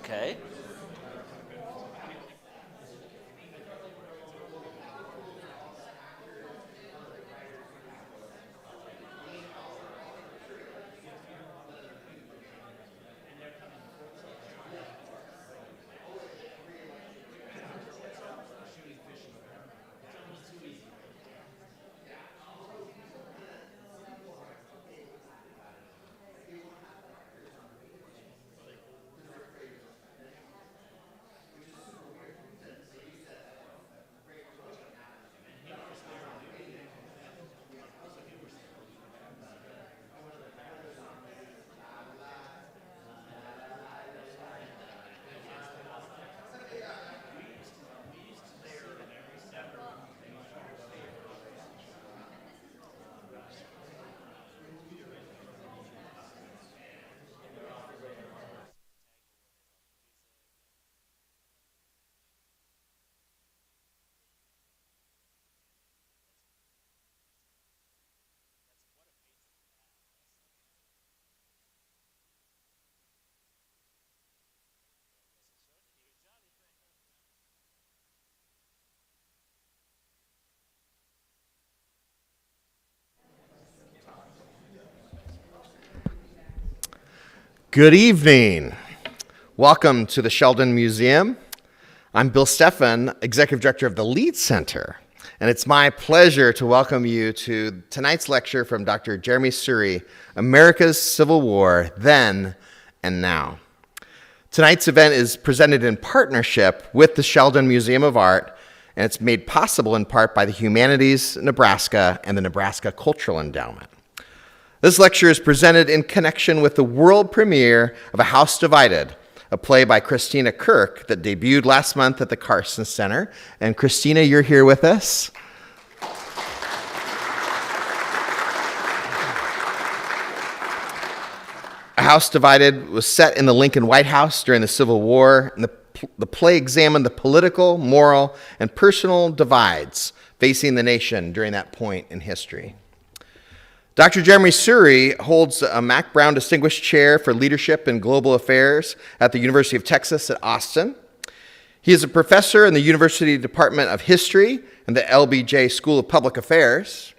Okay. Good evening. Welcome to the Sheldon Museum. I'm Bill Steffen, Executive Director of the liedcenter, and it's my pleasure to welcome you to tonight's lecture from Dr. Jeremy Suri, America's Civil War, Then and Now. Tonight's event is presented in partnership with the Sheldon Museum of Art, and it's made possible in part by the Humanities Nebraska and the Nebraska Cultural Endowment. This lecture is presented in connection with the world premiere of A House Divided, a play by Christina Kirk that debuted last month at the Carson Center. And Christina, you're here with us. A House Divided was set in the Lincoln White House during the Civil War, and the play examined the political, moral, and personal divides facing the nation during that point in history. Dr. Jeremy Suri holds a Mac Brown Distinguished Chair for Leadership and Global Affairs at the University of Texas at Austin. He is a professor in the University Department of History and the LBJ School of Public Affairs.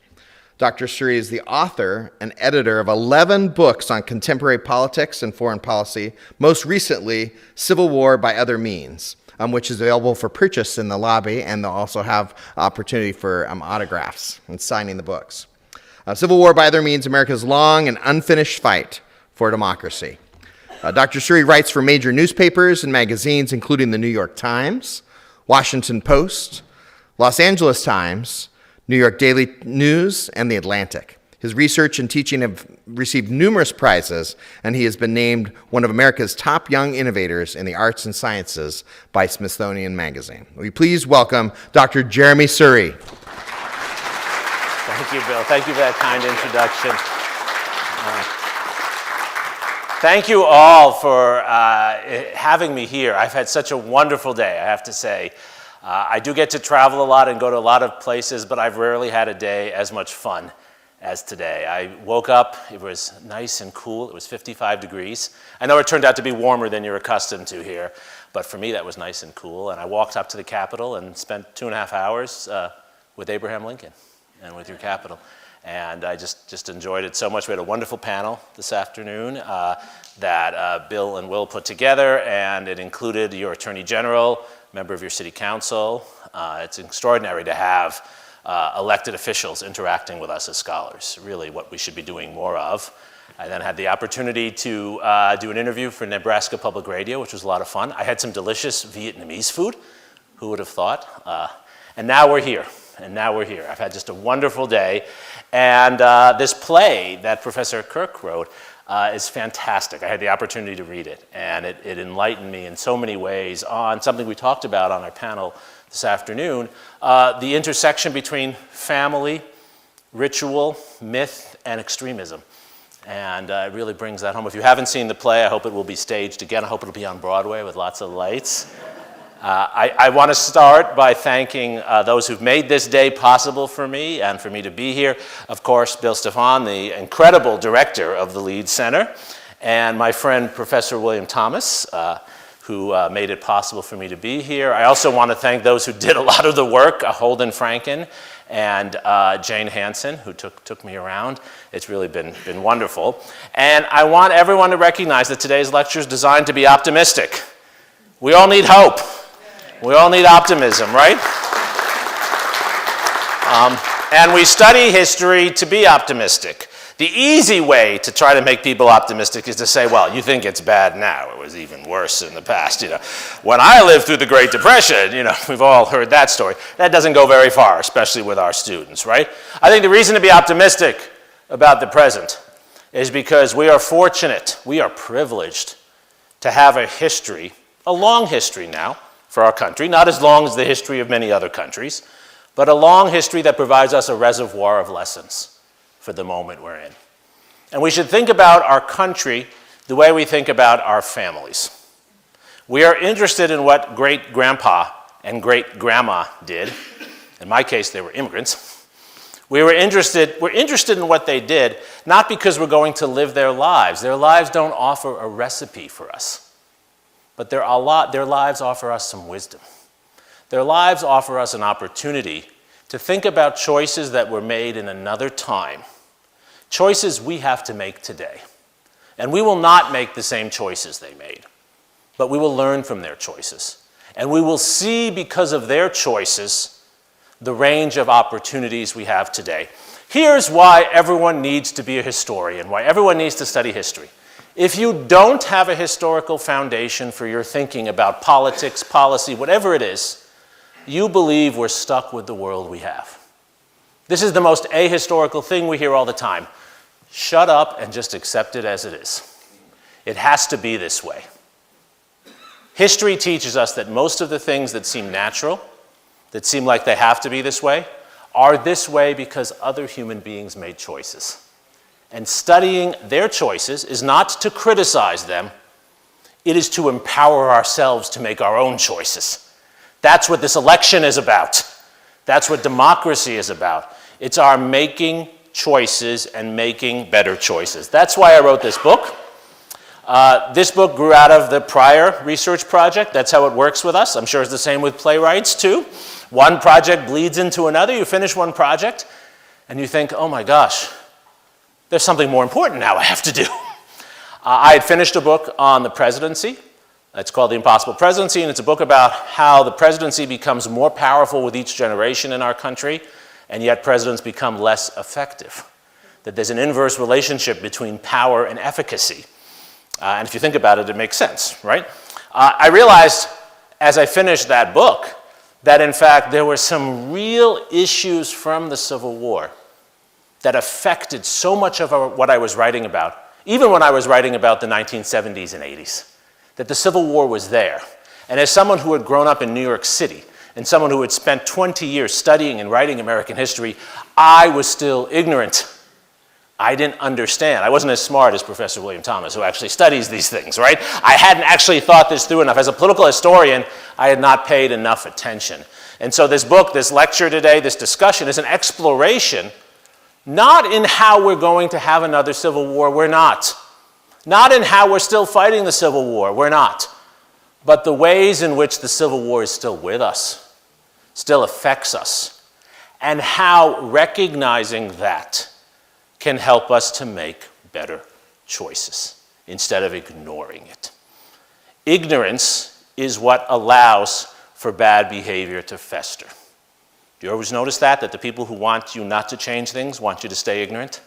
Dr. Suri is the author and editor of 11 books on contemporary politics and foreign policy, most recently, Civil War by Other Means, which is available for purchase in the lobby, and they'll also have opportunity for autographs and signing the books. Civil War by Other Means, America's long and unfinished fight for democracy. Dr. Suri writes for major newspapers and magazines, including the New York Times, Washington Post, Los Angeles Times, New York Daily News, and The Atlantic. His research and teaching have received numerous prizes, and he has been named one of America's top young innovators in the arts and sciences by Smithsonian Magazine. Will you please welcome Dr. Jeremy Suri. Thank you, Bill. Thank you for that kind introduction. Thank you all for having me here. I've had such a wonderful day, I have to say. I do get to travel a lot and go to a lot of places, but I've rarely had a day as much fun as today. I woke up, it was nice and cool, it was 55 degrees. I know it turned out to be warmer than you're accustomed to here, but for me that was nice and cool. And I walked up to the Capitol and spent 2.5 hours with Abraham Lincoln and with your Capitol. And I just enjoyed it so much. We had a wonderful panel this afternoon that Bill and Will put together, and it included your Attorney General, member of your City Council. It's extraordinary to have elected officials interacting with us as scholars, really what we should be doing more of. I then had the opportunity to do an interview for Nebraska Public Radio, which was a lot of fun. I had some delicious Vietnamese food. Who would have thought? And now we're here. I've had just a wonderful day. And this play that Professor Kirk wrote is fantastic. I had the opportunity to read it, and it enlightened me in so many ways on something we talked about on our panel this afternoon, the intersection between family, ritual, myth, and extremism. And it really brings that home. If you haven't seen the play, I hope it will be staged again. I hope it'll be on Broadway with lots of lights. I want to start by thanking those who've made this day possible for me and for me to be here. Of course, Bill Steffen, the incredible director of the liedcenter, and my friend Professor William Thomas, who made it possible for me to be here. I also want to thank those who did a lot of the work, Holden Franken and Jane Hansen, who took me around. It's really been wonderful. And I want everyone to recognize that today's lecture is designed to be optimistic. We all need hope. We all need optimism, right? And we study history to be optimistic. The easy way to try to make people optimistic is to say, well, you think it's bad now. It was even worse in the past. When I lived through the Great Depression, we've all heard that story. That doesn't go very far, especially with our students, right? I think the reason to be optimistic about the present is because we are fortunate, we are privileged to have a history, a long history now for our country, not as long as the history of many other countries, but a long history that provides us a reservoir of lessons for the moment we're in. And we should think about our country the way we think about our families. We are interested in what great-grandpa and great-grandma did. In my case, they were immigrants. We're interested in what they did, not because we're going to live their lives. Their lives don't offer a recipe for us, but their lives offer us some wisdom. Their lives offer us an opportunity to think about choices that were made in another time, choices we have to make today. And we will not make the same choices they made, but we will learn from their choices. And we will see, because of their choices, the range of opportunities we have today. Here's why everyone needs to be a historian, why everyone needs to study history. If you don't have a historical foundation for your thinking about politics, policy, whatever it is, you believe we're stuck with the world we have. This is the most ahistorical thing we hear all the time. Shut up and just accept it as it is. It has to be this way. History teaches us that most of the things that seem natural, that seem like they have to be this way, are this way because other human beings made choices. And studying their choices is not to criticize them, it is to empower ourselves to make our own choices. That's what this election is about. That's what democracy is about. It's our making choices and making better choices. That's why I wrote this book. This book grew out of the prior research project. That's how it works with us. I'm sure it's the same with playwrights too. One project bleeds into another. You finish one project and you think, oh my gosh, there's something more important now I have to do. I had finished a book on the presidency. It's called The Impossible Presidency, and it's a book about how the presidency becomes more powerful with each generation in our country, and yet presidents become less effective. That there's an inverse relationship between power and efficacy. And if you think about it, it makes sense, right? I realized as I finished that book that in fact there were some real issues from the Civil War that affected so much of what I was writing about, even when I was writing about the 1970s and 80s. That the Civil War was there. And as someone who had grown up in New York City, and someone who had spent 20 years studying and writing American history, I was still ignorant. I didn't understand. I wasn't as smart as Professor William Thomas, who actually studies these things, right? I hadn't actually thought this through enough. As a political historian, I had not paid enough attention. And so this book, this lecture today, this discussion is an exploration, not in how we're going to have another Civil War, we're not. Not in how we're still fighting the Civil War, we're not. But the ways in which the Civil War is still with us, still affects us, and how recognizing that can help us to make better choices instead of ignoring it. Ignorance is what allows for bad behavior to fester. Do you always notice that the people who want you not to change things want you to stay ignorant?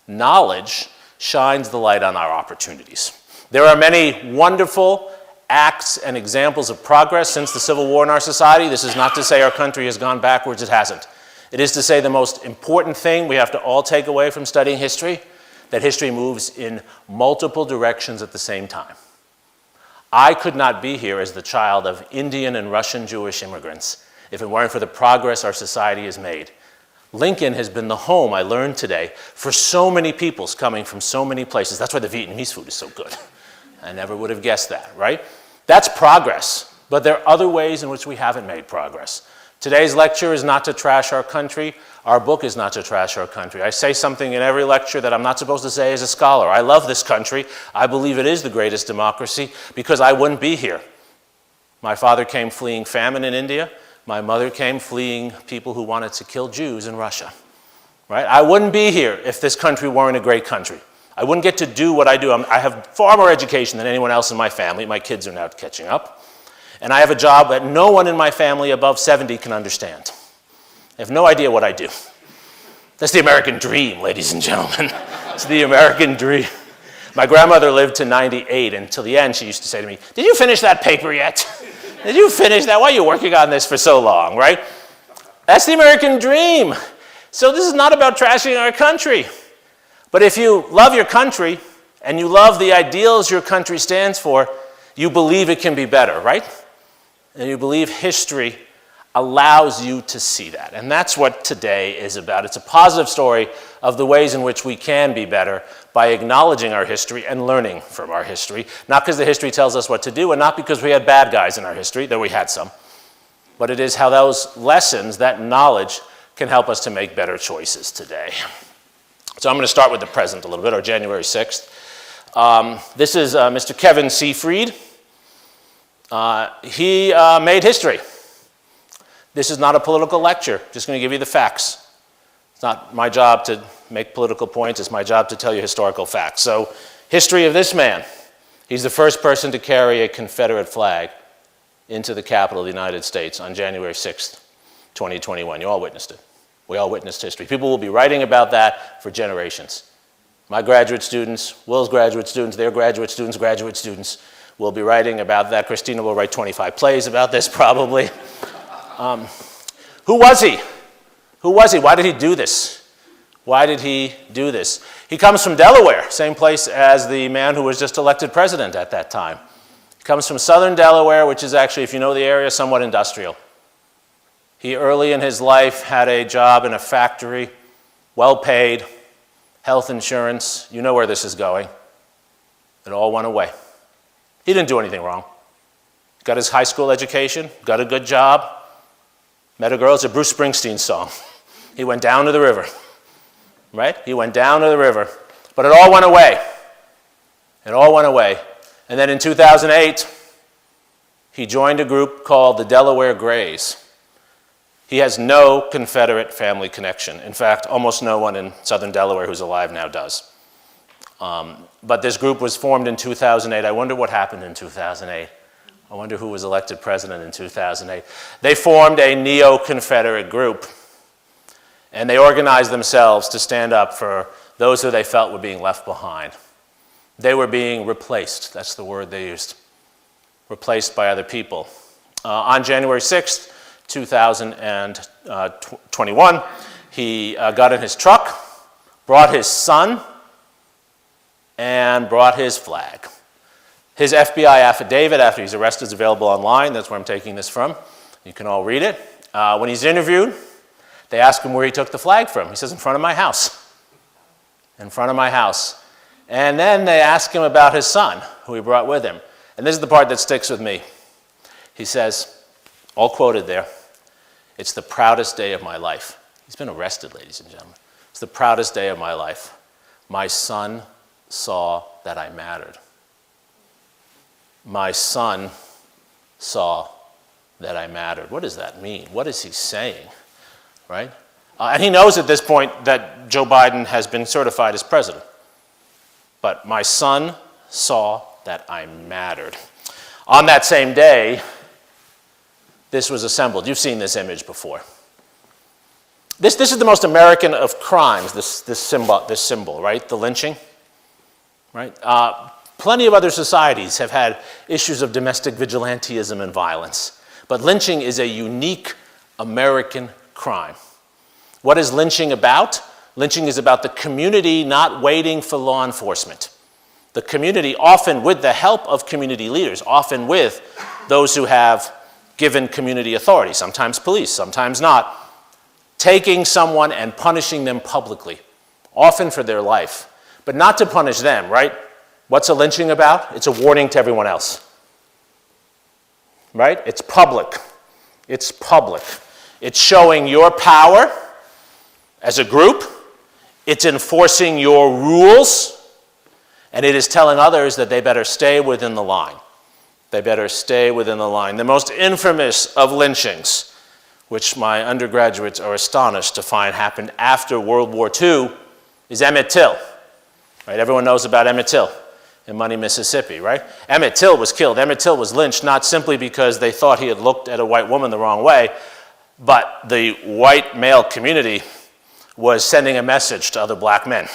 Knowledge shines the light on our opportunities. There are many wonderful acts and examples of progress since the Civil War in our society. This is not to say our country has gone backwards, it hasn't. It is to say the most important thing we have to all take away from studying history, that history moves in multiple directions at the same time. I could not be here as the child of Indian and Russian Jewish immigrants if it weren't for the progress our society has made. Lincoln has been the home, I learned today, for so many peoples coming from so many places. That's why the Vietnamese food is so good. I never would have guessed that, right? That's progress, but there are other ways in which we haven't made progress. Today's lecture is not to trash our country. Our book is not to trash our country. I say something in every lecture that I'm not supposed to say as a scholar. I love this country. I believe it is the greatest democracy because I wouldn't be here. My father came fleeing famine in India. My mother came fleeing people who wanted to kill Jews in Russia. Right? I wouldn't be here if this country weren't a great country. I wouldn't get to do what I do. I have far more education than anyone else in my family. My kids are now catching up. And I have a job that no one in my family above 70 can understand. I have no idea what I do. That's the American dream, ladies and gentlemen. It's the American dream. My grandmother lived to 98, and till the end she used to say to me, "Did you finish that paper yet? Did you finish that? Why are you working on this for so long?" Right? That's the American dream. So this is not about trashing our country. But if you love your country and you love the ideals your country stands for, you believe it can be better, right? And you believe history allows you to see that. And that's what today is about. It's a positive story of the ways in which we can be better by acknowledging our history and learning from our history. Not because the history tells us what to do and not because we had bad guys in our history, though we had some. But it is how those lessons, that knowledge, can help us to make better choices today. So I'm going to start with the present a little bit, or January 6th. This is Mr. Kevin Seafried. He made history. This is not a political lecture, just going to give you the facts. It's not my job to make political points, it's my job to tell you historical facts. So, history of this man. He's the first person to carry a Confederate flag into the Capitol of the United States on January 6th, 2021. You all witnessed it. We all witnessed history. People will be writing about that for generations. My graduate students, Will's graduate students, their graduate students will be writing about that. Christina will write 25 plays about this probably. Who was he? Who was he? Why did he do this? Why did he do this? He comes from Delaware, same place as the man who was just elected president at that time. He comes from southern Delaware, which is actually, if you know the area, somewhat industrial. He early in his life had a job in a factory, well paid, health insurance. You know where this is going. It all went away. He didn't do anything wrong. Got his high school education, got a good job, met a girl. It's a Bruce Springsteen song. He went down to the river, right? He went down to the river, but it all went away. It all went away. And then in 2008, he joined a group called the Delaware Grays. He has no Confederate family connection. In fact, almost no one in southern Delaware who's alive now does. But this group was formed in 2008. I wonder what happened in 2008. I wonder who was elected president in 2008. They formed a neo-Confederate group, and they organized themselves to stand up for those who they felt were being left behind. They were being replaced. That's the word they used. Replaced by other people. On January 6th, 2021, he got in his truck, brought his son, and brought his flag. His FBI affidavit after he's arrested is available online. That's where I'm taking this from. You can all read it. When he's interviewed, they ask him where he took the flag from. He says, in front of my house. In front of my house. And then they ask him about his son, who he brought with him. And this is the part that sticks with me. He says, all quoted there, "It's the proudest day of my life." He's been arrested, ladies and gentlemen. It's the proudest day of my life. My son saw that I mattered. My son saw that I mattered. What does that mean? What is he saying, right? And he knows at this point that Joe Biden has been certified as president. But my son saw that I mattered. On that same day, this was assembled. You've seen this image before. This is the most American of crimes, this symbol, right? The lynching, right? Plenty of other societies have had issues of domestic vigilantism and violence. But lynching is a unique American crime. What is lynching about? Lynching is about the community not waiting for law enforcement. The community, often with the help of community leaders, often with those who have given community authority, sometimes police, sometimes not, taking someone and punishing them publicly, often for their life, but not to punish them, right? What's a lynching about? It's a warning to everyone else, right? It's public. It's public. It's showing your power as a group. It's enforcing your rules. And it is telling others that they better stay within the line. They better stay within the line. The most infamous of lynchings, which my undergraduates are astonished to find happened after World War II, is Emmett Till. Right? Everyone knows about Emmett Till in Money, Mississippi, right? Emmett Till was killed. Emmett Till was lynched not simply because they thought he had looked at a white woman the wrong way, but the white male community was sending a message to other black men.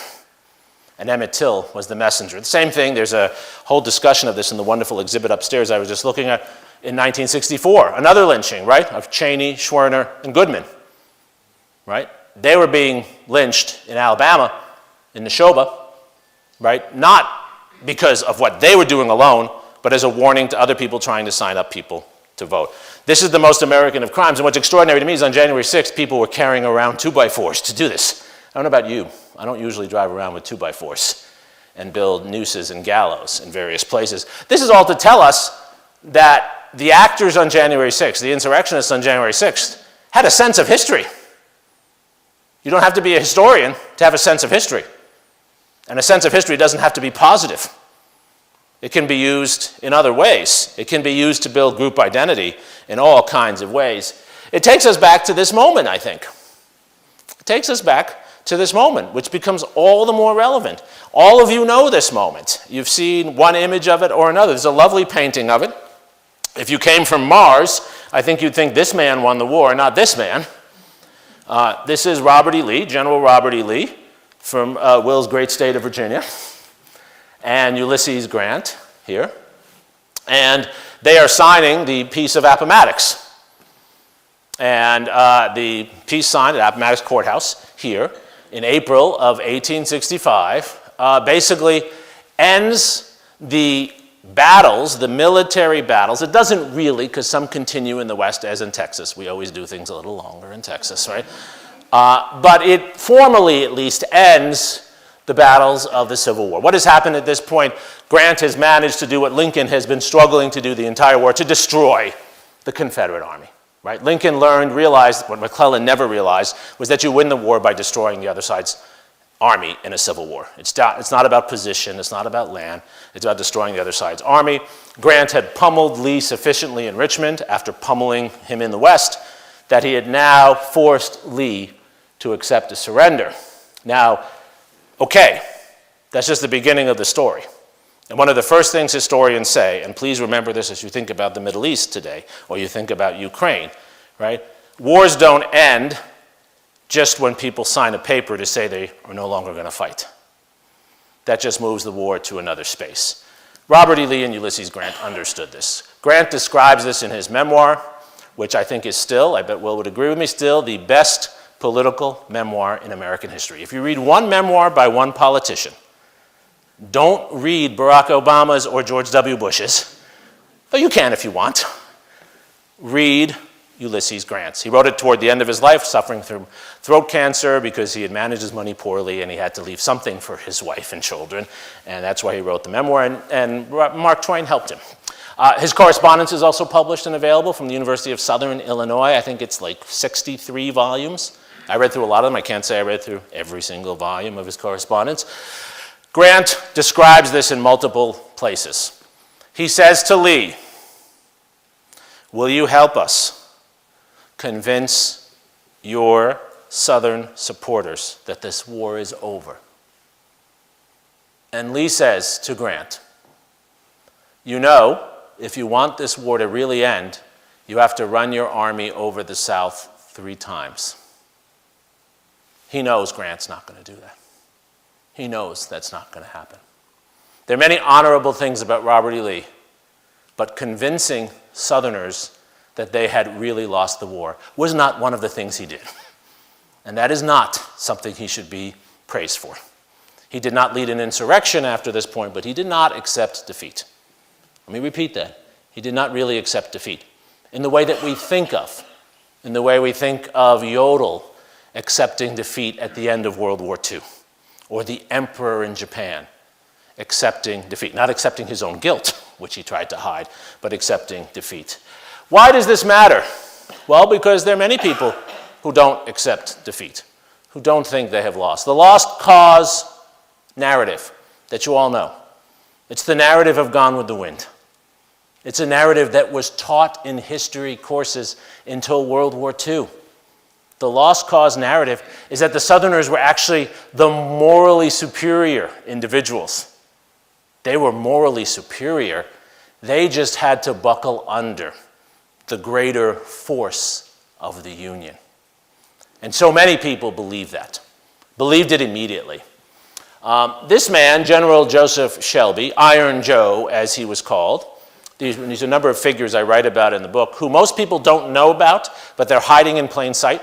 And Emmett Till was the messenger. The same thing, there's a whole discussion of this in the wonderful exhibit upstairs I was just looking at in 1964. Another lynching, right, of Cheney, Schwerner, and Goodman, right? They were being lynched in Alabama, in Neshoba, right? Not because of what they were doing alone, but as a warning to other people trying to sign up people to vote. This is the most American of crimes, and what's extraordinary to me is on January 6th, people were carrying around 2x4s to do this. I don't know about you. I don't usually drive around with 2x4s and build nooses and gallows in various places. This is all to tell us that the actors on January 6th, the insurrectionists on January 6th, had a sense of history. You don't have to be a historian to have a sense of history. And a sense of history doesn't have to be positive. It can be used in other ways. It can be used to build group identity in all kinds of ways. It takes us back to this moment, I think. It takes us back to this moment, which becomes all the more relevant. All of you know this moment. You've seen one image of it or another. There's a lovely painting of it. If you came from Mars, I think you'd think this man won the war, not this man. This is Robert E. Lee, General Robert E. Lee, from Will's great state of Virginia, and Ulysses Grant here. And they are signing the Peace of Appomattox. And the peace sign at Appomattox Courthouse here in April of 1865 basically ends the battles, the military battles. It doesn't really, because some continue in the West, as in Texas. We always do things a little longer in Texas, right? But it formally, at least, ends the battles of the Civil War. What has happened at this point? Grant has managed to do what Lincoln has been struggling to do the entire war, to destroy the Confederate Army. Right? Lincoln realized, what McClellan never realized, was that you win the war by destroying the other side's army in a civil war. It's not about position, it's not about land, it's about destroying the other side's army. Grant had pummeled Lee sufficiently in Richmond after pummeling him in the West that he had now forced Lee to accept a surrender. Now, okay, that's just the beginning of the story. And one of the first things historians say, and please remember this as you think about the Middle East today, or you think about Ukraine, right? Wars don't end just when people sign a paper to say they are no longer going to fight. That just moves the war to another space. Robert E. Lee and Ulysses Grant understood this. Grant describes this in his memoir, which I think is still, I bet Will would agree with me, still the best political memoir in American history. If you read one memoir by one politician, don't read Barack Obama's or George W. Bush's, though you can if you want. Read Ulysses Grant's. He wrote it toward the end of his life, suffering from throat cancer because he had managed his money poorly and he had to leave something for his wife and children, and that's why he wrote the memoir, and Mark Twain helped him. His correspondence is also published and available from the University of Southern Illinois. I think it's like 63 volumes. I read through a lot of them. I can't say I read through every single volume of his correspondence. Grant describes this in multiple places. He says to Lee, "Will you help us convince your Southern supporters that this war is over?" And Lee says to Grant, "You know, if you want this war to really end, you have to run your army over the South 3 times. He knows Grant's not going to do that. He knows that's not going to happen. There are many honorable things about Robert E. Lee, but convincing Southerners that they had really lost the war was not one of the things he did. And that is not something he should be praised for. He did not lead an insurrection after this point, but he did not accept defeat. Let me repeat that. He did not really accept defeat in the way that we think of, in the way we think of Yodel accepting defeat at the end of World War II, or the emperor in Japan accepting defeat, not accepting his own guilt, which he tried to hide, but accepting defeat. Why does this matter? Well, because there are many people who don't accept defeat, who don't think they have lost. The lost cause narrative that you all know. It's the narrative of Gone with the Wind. It's a narrative that was taught in history courses until World War II. The lost cause narrative is that the Southerners were actually the morally superior individuals. They were morally superior. They just had to buckle under the greater force of the Union. And so many people believed that, believed it immediately. This man, General Joseph Shelby, Iron Joe as he was called, these are a number of figures I write about in the book, who most people don't know about, but they're hiding in plain sight.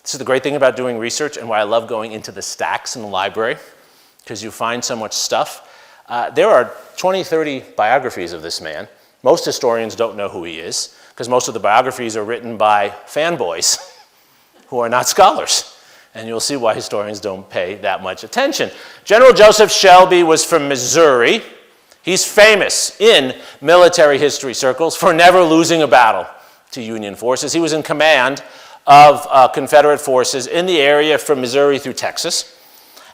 This is the great thing about doing research and why I love going into the stacks in the library, because you find so much stuff. There are 20, 30 biographies of this man. Most historians don't know who he is, because most of the biographies are written by fanboys who are not scholars. And you'll see why historians don't pay that much attention. General Joseph Shelby was from Missouri. He's famous in military history circles for never losing a battle to Union forces. He was in command of Confederate forces in the area from Missouri through Texas.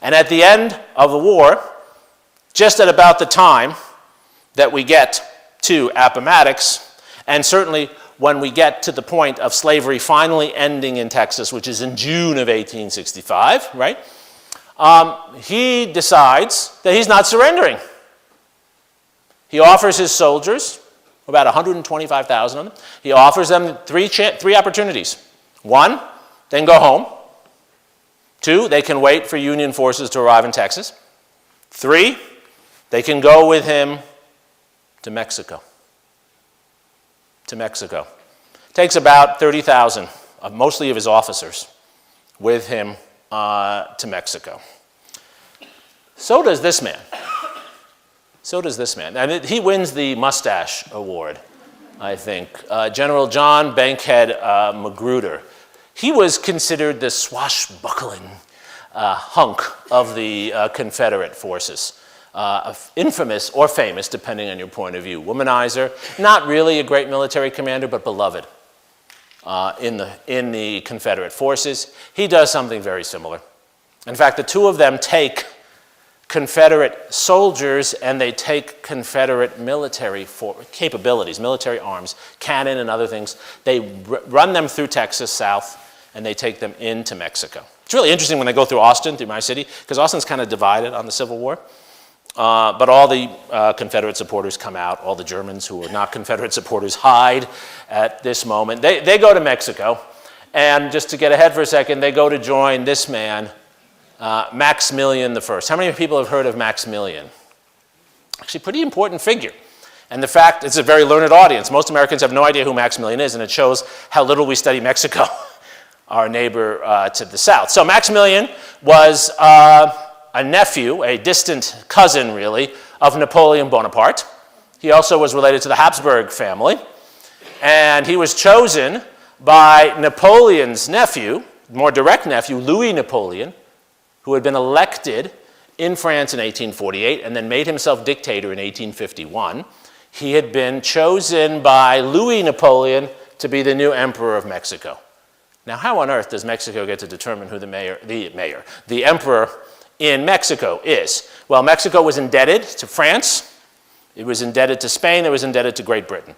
And at the end of the war, just at about the time that we get to Appomattox, and certainly when we get to the point of slavery finally ending in Texas, which is in June of 1865, right? He decides that he's not surrendering. He offers his soldiers, about 125,000 of them, he offers them three opportunities. One, they can go home. Two, they can wait for Union forces to arrive in Texas. Three, they can go with him to Mexico. To Mexico. Takes about 30,000, mostly of his officers, with him to Mexico. So does this man. So does this man. And he wins the Mustache Award, I think. General John Bankhead Magruder. He was considered the swashbuckling hunk of the Confederate forces. Infamous or famous, depending on your point of view. Womanizer, not really a great military commander, but beloved in the Confederate forces. He does something very similar. In fact, the two of them take Confederate soldiers and they take Confederate military capabilities, military arms, cannon and other things. They run them through Texas south and they take them into Mexico. It's really interesting when they go through Austin, through my city, because Austin's kind of divided on the Civil War. But all the Confederate supporters come out. All the Germans who are not Confederate supporters hide at this moment. They go to Mexico. And just to get ahead for a second, they go to join this man, Maximilian I. How many people have heard of Maximilian? Actually, a pretty important figure. And the fact, it's a very learned audience. Most Americans have no idea who Maximilian is, and it shows how little we study Mexico, our neighbor to the south. So Maximilian was a nephew, a distant cousin, really, of Napoleon Bonaparte. He also was related to the Habsburg family. And he was chosen by Napoleon's nephew, more direct nephew, Louis Napoleon, who had been elected in France in 1848 and then made himself dictator in 1851. He had been chosen by Louis Napoleon to be the new emperor of Mexico. Now, how on earth does Mexico get to determine who the emperor in Mexico is? Well, Mexico was indebted to France, it was indebted to Spain, it was indebted to Great Britain.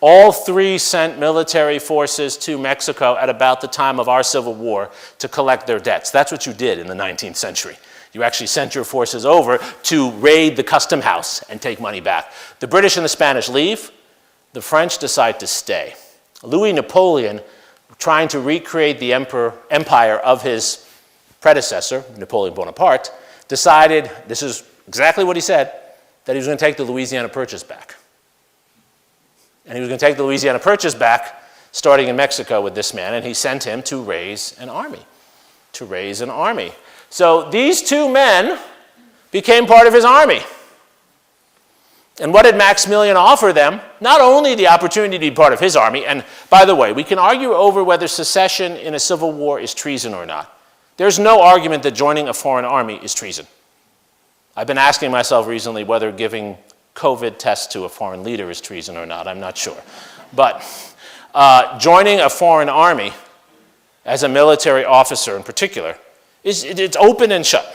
All three sent military forces to Mexico at about the time of our Civil War to collect their debts. That's what you did in the 19th century. You actually sent your forces over to raid the custom house and take money back. The British and the Spanish leave. The French decide to stay. Louis Napoleon, trying to recreate the empire of his predecessor, Napoleon Bonaparte, decided, this is exactly what he said, that he was going to take the Louisiana Purchase back. And he was going to take the Louisiana Purchase back, starting in Mexico with this man, and he sent him to raise an army. So these two men became part of his army. And what did Maximilian offer them? Not only the opportunity to be part of his army, and by the way, we can argue over whether secession in a civil war is treason or not. There's no argument that joining a foreign army is treason. I've been asking myself recently whether giving COVID tests to a foreign leader is treason or not. I'm not sure. But joining a foreign army as a military officer in particular, it's open and shut.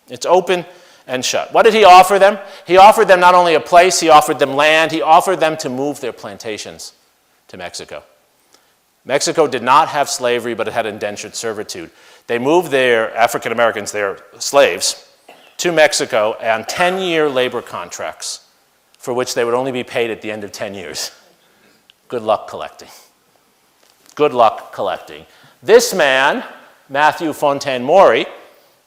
It's open and shut. What did he offer them? He offered them not only a place, he offered them land, he offered them to move their plantations to Mexico. Mexico did not have slavery, but it had indentured servitude. They moved their African Americans, their slaves, to Mexico on 10-year labor contracts for which they would only be paid at the end of 10 years. Good luck collecting. Good luck collecting. This man, Matthew Fontaine Maury,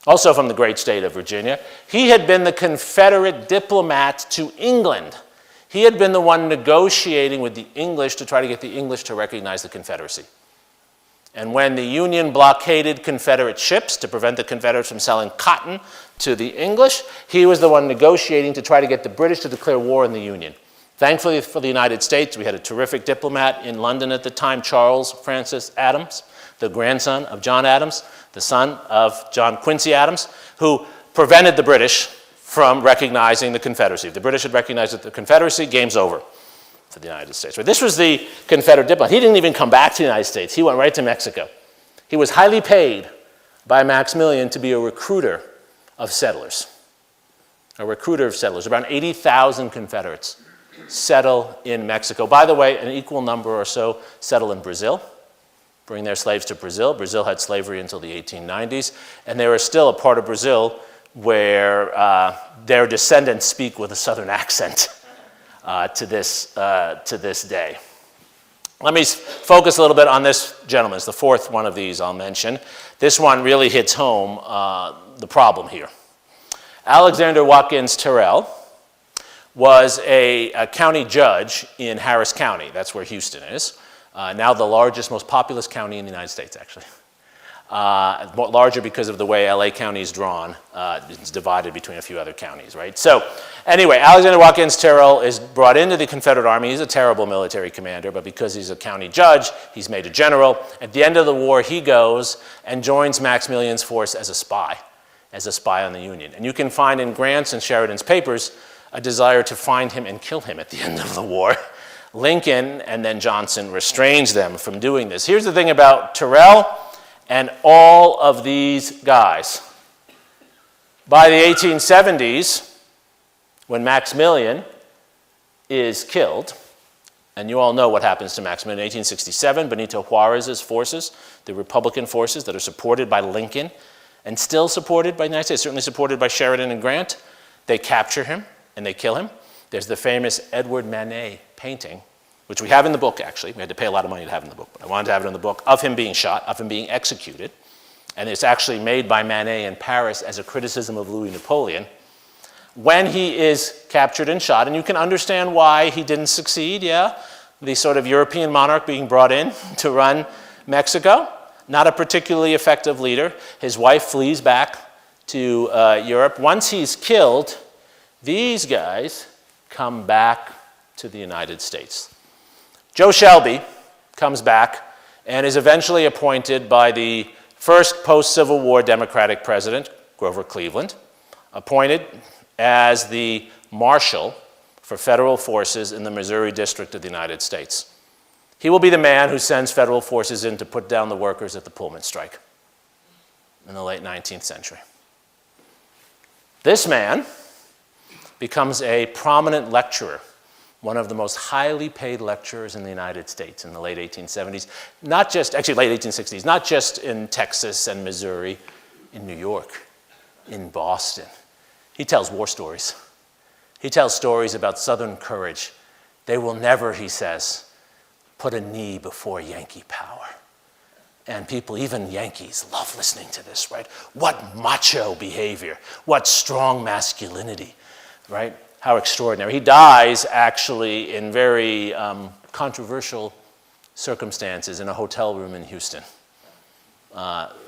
also from the great state of Virginia, he had been the Confederate diplomat to England. He had been the one negotiating with the English to try to get the English to recognize the Confederacy. And when the Union blockaded Confederate ships to prevent the Confederates from selling cotton to the English, he was the one negotiating to try to get the British to declare war on the Union. Thankfully for the United States, we had a terrific diplomat in London at the time, Charles Francis Adams, the grandson of John Adams, the son of John Quincy Adams, who prevented the British from recognizing the Confederacy. If the British had recognized the Confederacy, game's over for the United States. This was the Confederate diplomat. He didn't even come back to the United States. He went right to Mexico. He was highly paid by Maximilian to be a recruiter of settlers. A recruiter of settlers. Around 80,000 Confederates settle in Mexico. By the way, an equal number or so settle in Brazil. Bring their slaves to Brazil. Brazil had slavery until the 1890s, and there is still a part of Brazil where their descendants speak with a southern accent to this day. Let me focus a little bit on this gentleman. It's the fourth one of these I'll mention. This one really hits home the problem here. Alexander Watkins Terrell was a county judge in Harris County. That's where Houston is. Now the largest, most populous county in the United States, actually. Larger because of the way LA County is drawn. It's divided between a few other counties, right? So anyway, Alexander Watkins Terrell is brought into the Confederate Army. He's a terrible military commander, but because he's a county judge, he's made a general. At the end of the war, he goes and joins Maximilian's force as a spy on the Union. And you can find in Grant's and Sheridan's papers a desire to find him and kill him at the end of the war. Lincoln and then Johnson restrains them from doing this. Here's the thing about Terrell and all of these guys. By the 1870s, when Maximilian is killed, and you all know what happens to Maximilian in 1867, Benito Juarez's forces, the Republican forces that are supported by Lincoln and still supported by the United States, certainly supported by Sheridan and Grant, they capture him and they kill him. There's the famous Edward Manet painting, which we have in the book, actually. We had to pay a lot of money to have in the book, but I wanted to have it in the book, of him being shot, of him being executed. And it's actually made by Manet in Paris as a criticism of Louis Napoleon. When he is captured and shot, and you can understand why he didn't succeed, yeah? The sort of European monarch being brought in to run Mexico, not a particularly effective leader. His wife flees back to Europe. Once he's killed, these guys come back to the United States. Joe Shelby comes back and is eventually appointed by the first post-Civil War Democratic president, Grover Cleveland, appointed as the marshal for federal forces in the Missouri District of the United States. He will be the man who sends federal forces in to put down the workers at the Pullman strike in the late 19th century. This man becomes a prominent lecturer, one of the most highly paid lecturers in the United States in the late 1870s, late 1860s, not just in Texas and Missouri, in New York, in Boston. He tells war stories. He tells stories about Southern courage. They will never, he says, put a knee before Yankee power. And people, even Yankees, love listening to this, right? What macho behavior, what strong masculinity, right? How extraordinary. He dies actually in very controversial circumstances in a hotel room in Houston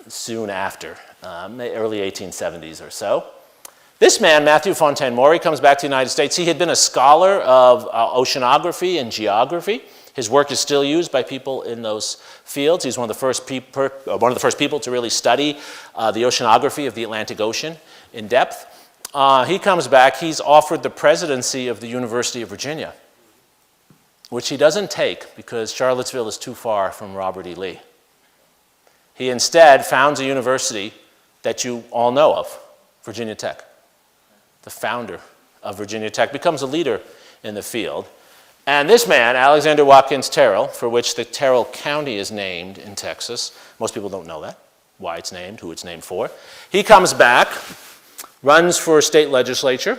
soon after, early 1870s or so. This man, Matthew Fontaine Maury, comes back to the United States. He had been a scholar of oceanography and geography. His work is still used by people in those fields. He's one of the first people to really study the oceanography of the Atlantic Ocean in depth. He comes back. He's offered the presidency of the University of Virginia, which he doesn't take because Charlottesville is too far from Robert E. Lee. He instead founds a university that you all know of, Virginia Tech. The founder of Virginia Tech becomes a leader in the field. And this man, Alexander Watkins Terrell, for which the Terrell County is named in Texas, most people don't know that, why it's named, who it's named for. He comes back, runs for state legislature,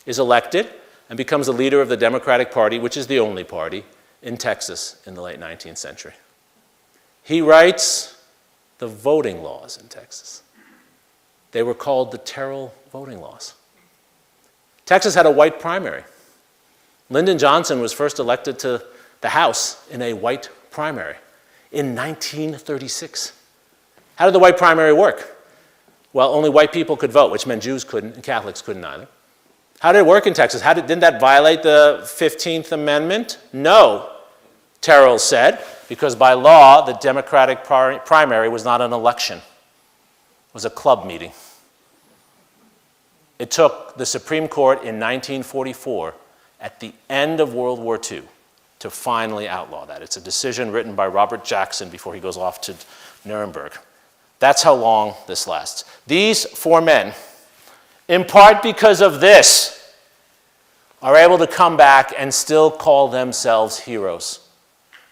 is elected, and becomes the leader of the Democratic Party, which is the only party in Texas in the late 19th century. He writes the voting laws in Texas. They were called the Terrell voting laws. Texas had a white primary. Lyndon Johnson was first elected to the House in a white primary in 1936. How did the white primary work? Well, only white people could vote, which meant Jews couldn't and Catholics couldn't either. How did it work in Texas? Didn't that violate the 15th Amendment? No, Terrell said, because by law, the Democratic primary was not an election. It was a club meeting. It took the Supreme Court in 1944, at the end of World War II, to finally outlaw that. It's a decision written by Robert Jackson before he goes off to Nuremberg. That's how long this lasts. These four men, in part because of this, are able to come back and still call themselves heroes.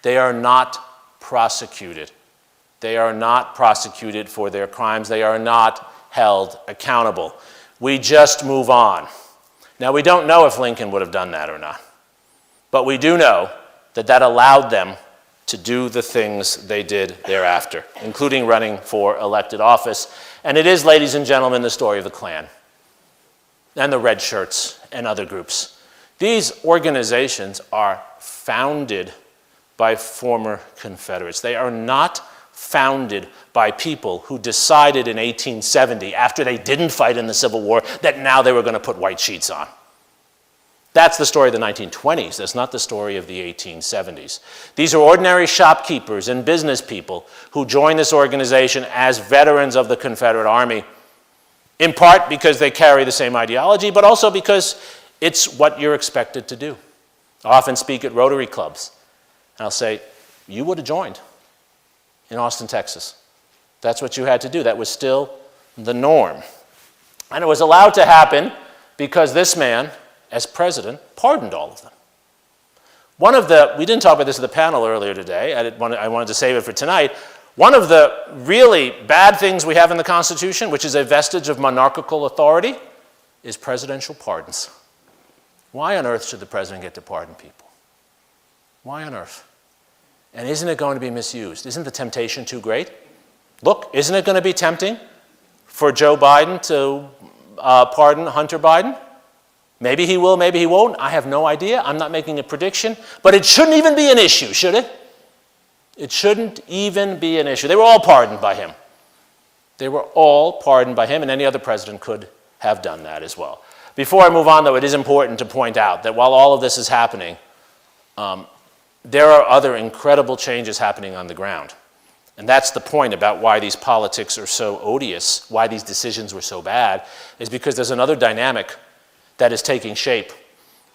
They are not prosecuted. They are not prosecuted for their crimes. They are not held accountable. We just move on. Now, we don't know if Lincoln would have done that or not, but we do know that that allowed them to do the things they did thereafter, including running for elected office. And it is, ladies and gentlemen, the story of the Klan and the Red Shirts and other groups. These organizations are founded by former Confederates. They are not founded by people who decided in 1870, after they didn't fight in the Civil War, that now they were going to put white sheets on. That's the story of the 1920s. That's not the story of the 1870s. These are ordinary shopkeepers and business people who joined this organization as veterans of the Confederate Army, in part because they carry the same ideology, but also because it's what you're expected to do. I often speak at Rotary clubs, and I'll say, you would have joined in Austin, Texas. That's what you had to do. That was still the norm. And it was allowed to happen because this man, as president, pardoned all of them. We didn't talk about this at the panel earlier today. I wanted to save it for tonight. One of the really bad things we have in the Constitution, which is a vestige of monarchical authority, is presidential pardons. Why on earth should the president get to pardon people? Why on earth? And isn't it going to be misused? Isn't the temptation too great? Look, isn't it going to be tempting for Joe Biden to pardon Hunter Biden? Maybe he will, maybe he won't. I have no idea. I'm not making a prediction. But it shouldn't even be an issue, should it? It shouldn't even be an issue. They were all pardoned by him. They were all pardoned by him, and any other president could have done that as well. Before I move on, though, it is important to point out that while all of this is happening, there are other incredible changes happening on the ground. And that's the point about why these politics are so odious, why these decisions were so bad, is because there's another dynamic that is taking shape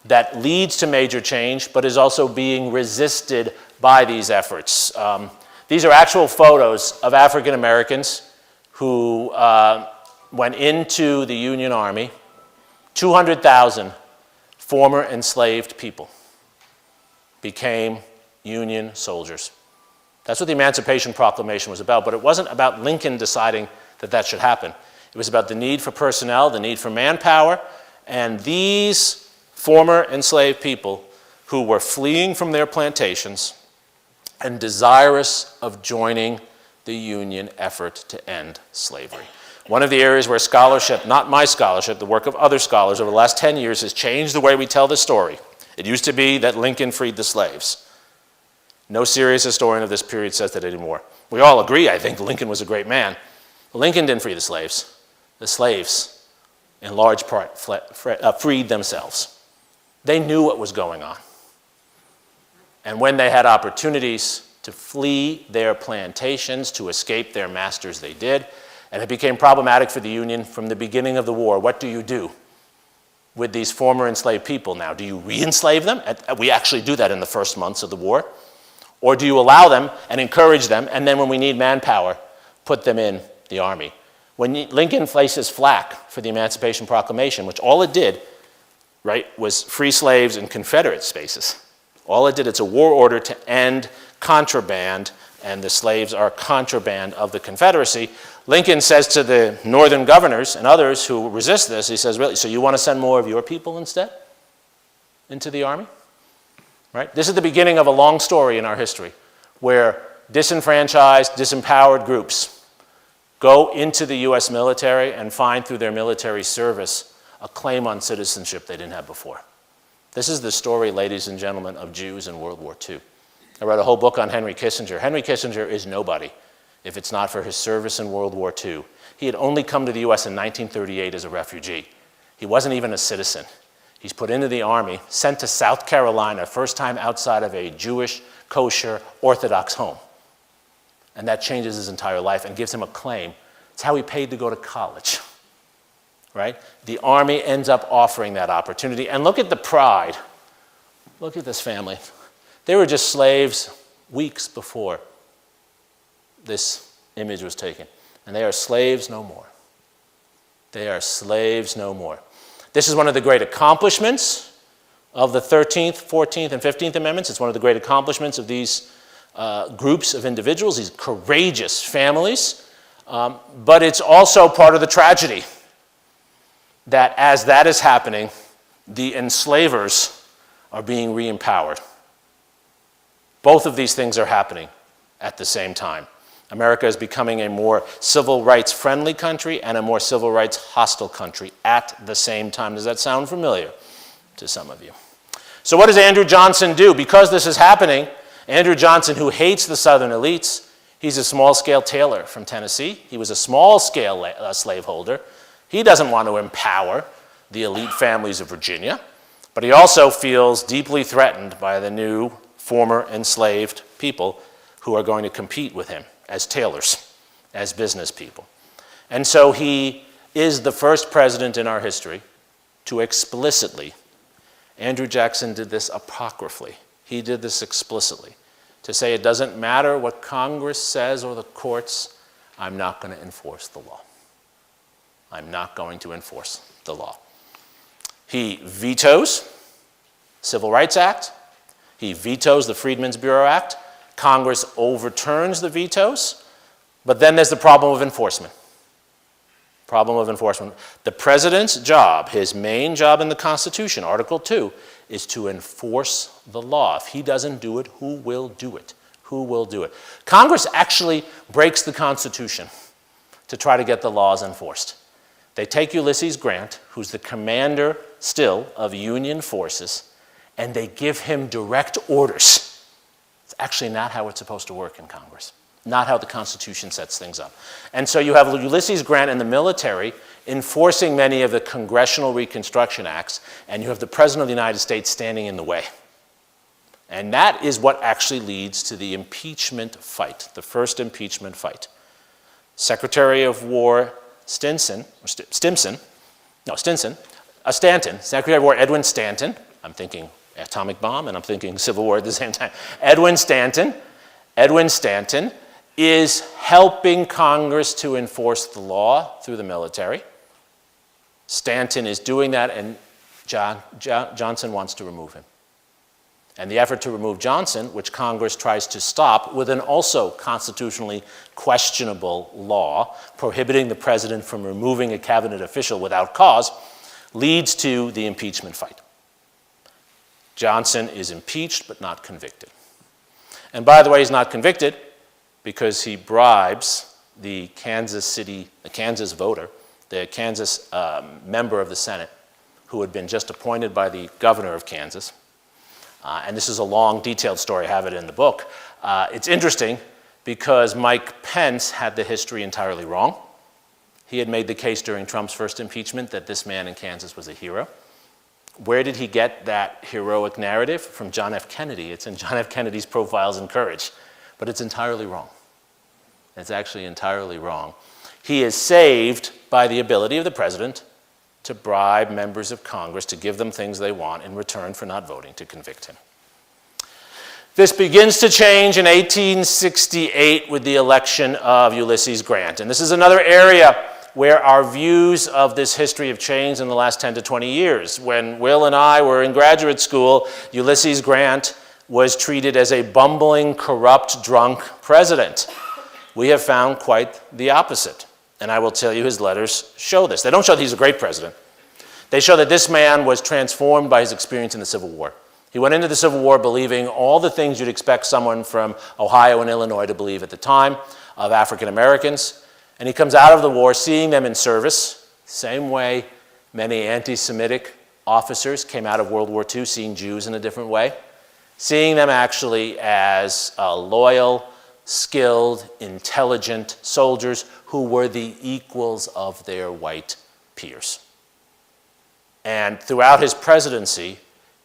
that leads to major change, but is also being resisted by these efforts. These are actual photos of African Americans who went into the Union Army, 200,000 former enslaved people became Union soldiers. That's what the Emancipation Proclamation was about, but it wasn't about Lincoln deciding that that should happen. It was about the need for personnel, the need for manpower, and these former enslaved people who were fleeing from their plantations and desirous of joining the Union effort to end slavery. One of the areas where scholarship, not my scholarship, the work of other scholars over the last 10 years has changed the way we tell this story. It used to be that Lincoln freed the slaves. No serious historian of this period says that anymore. We all agree, I think, Lincoln was a great man. Lincoln didn't free the slaves. The slaves, in large part, freed themselves. They knew what was going on. And when they had opportunities to flee their plantations, to escape their masters, they did. And it became problematic for the Union from the beginning of the war. What do? with these former enslaved people. Now, do you re-enslave them? We actually do that in the first months of the war. Or do you allow them and encourage them, and then when we need manpower, put them in the army? When Lincoln faces flack for the Emancipation Proclamation, which all it did, right, was free slaves in Confederate spaces. All it did, it's a war order to end contraband, and the slaves are contraband of the Confederacy. Lincoln says to the northern governors and others who resist this, he says, really, so you want to send more of your people instead into the army? Right? This is the beginning of a long story in our history where disenfranchised, disempowered groups go into the U.S. military and find through their military service a claim on citizenship they didn't have before. This is the story, ladies and gentlemen, of Jews in World War II. I wrote a whole book on Henry Kissinger. Henry Kissinger is nobody if it's not for his service in World War II. He had only come to the U.S. in 1938 as a refugee. He wasn't even a citizen. He's put into the army, sent to South Carolina, first time outside of a Jewish, kosher, Orthodox home. And that changes his entire life and gives him a claim. It's how he paid to go to college, right? The army ends up offering that opportunity. And look at the pride. Look at this family. They were just slaves weeks before this image was taken. And they are slaves no more. They are slaves no more. This is one of the great accomplishments of the 13th, 14th, and 15th Amendments. It's one of the great accomplishments of these groups of individuals, these courageous families. But it's also part of the tragedy that as that is happening, the enslavers are being re-empowered. Both of these things are happening at the same time. America is becoming a more civil rights friendly country and a more civil rights hostile country at the same time. Does that sound familiar to some of you? So what does Andrew Johnson do? Because this is happening, Andrew Johnson, who hates the Southern elites, he's a small-scale tailor from Tennessee. He was a small-scale slaveholder. He doesn't want to empower the elite families of Virginia, but he also feels deeply threatened by the new former enslaved people who are going to compete with him as tailors, as business people. And so he is the first president in our history to explicitly, Andrew Jackson did this apocryphally, he did this explicitly, to say it doesn't matter what Congress says or the courts, I'm not going to enforce the law. I'm not going to enforce the law. He vetoes Civil Rights Act. He vetoes the Freedmen's Bureau Act. Congress overturns the vetoes, but then there's the problem of enforcement. Problem of enforcement. The president's job, his main job in the Constitution, Article 2, is to enforce the law. If he doesn't do it, who will do it? Who will do it? Congress actually breaks the Constitution to try to get the laws enforced. They take Ulysses Grant, who's the commander still of Union forces, and they give him direct orders. It's actually not how it's supposed to work in Congress, not how the Constitution sets things up. And so you have Ulysses Grant and the military enforcing many of the Congressional Reconstruction Acts, and you have the President of the United States standing in the way. And that is what actually leads to the impeachment fight, the first impeachment fight. Secretary of War Stanton, Secretary of War Edwin Stanton, I'm thinking atomic bomb and I'm thinking Civil War at the same time. Edwin Stanton is helping Congress to enforce the law through the military. Stanton is doing that, and Johnson wants to remove him. And the effort to remove Johnson, which Congress tries to stop with an also constitutionally questionable law prohibiting the president from removing a cabinet official without cause, leads to the impeachment fight. Johnson is impeached but not convicted. And by the way, he's not convicted because he bribes the Kansas voter, the Kansas member of the Senate, who had been just appointed by the governor of Kansas. And this is a long, detailed story. I have it in the book. It's interesting because Mike Pence had the history entirely wrong. He had made the case during Trump's first impeachment that this man in Kansas was a hero. Where did he get that heroic narrative? From John F. Kennedy. It's in John F. Kennedy's Profiles in Courage. But it's entirely wrong. It's actually entirely wrong. He is saved by the ability of the president to bribe members of Congress to give them things they want in return for not voting to convict him. This begins to change in 1868 with the election of Ulysses Grant. And this is another area where our views of this history have changed in the last 10 to 20 years. When Will and I were in graduate school, Ulysses Grant was treated as a bumbling, corrupt, drunk president. We have found quite the opposite. And I will tell you his letters show this. They don't show that he's a great president. They show that this man was transformed by his experience in the Civil War. He went into the Civil War believing all the things you'd expect someone from Ohio and Illinois to believe at the time of African Americans. And he comes out of the war seeing them in service, same way many anti-Semitic officers came out of World War II seeing Jews in a different way, seeing them actually as loyal, skilled, intelligent soldiers who were the equals of their white peers. And throughout his presidency,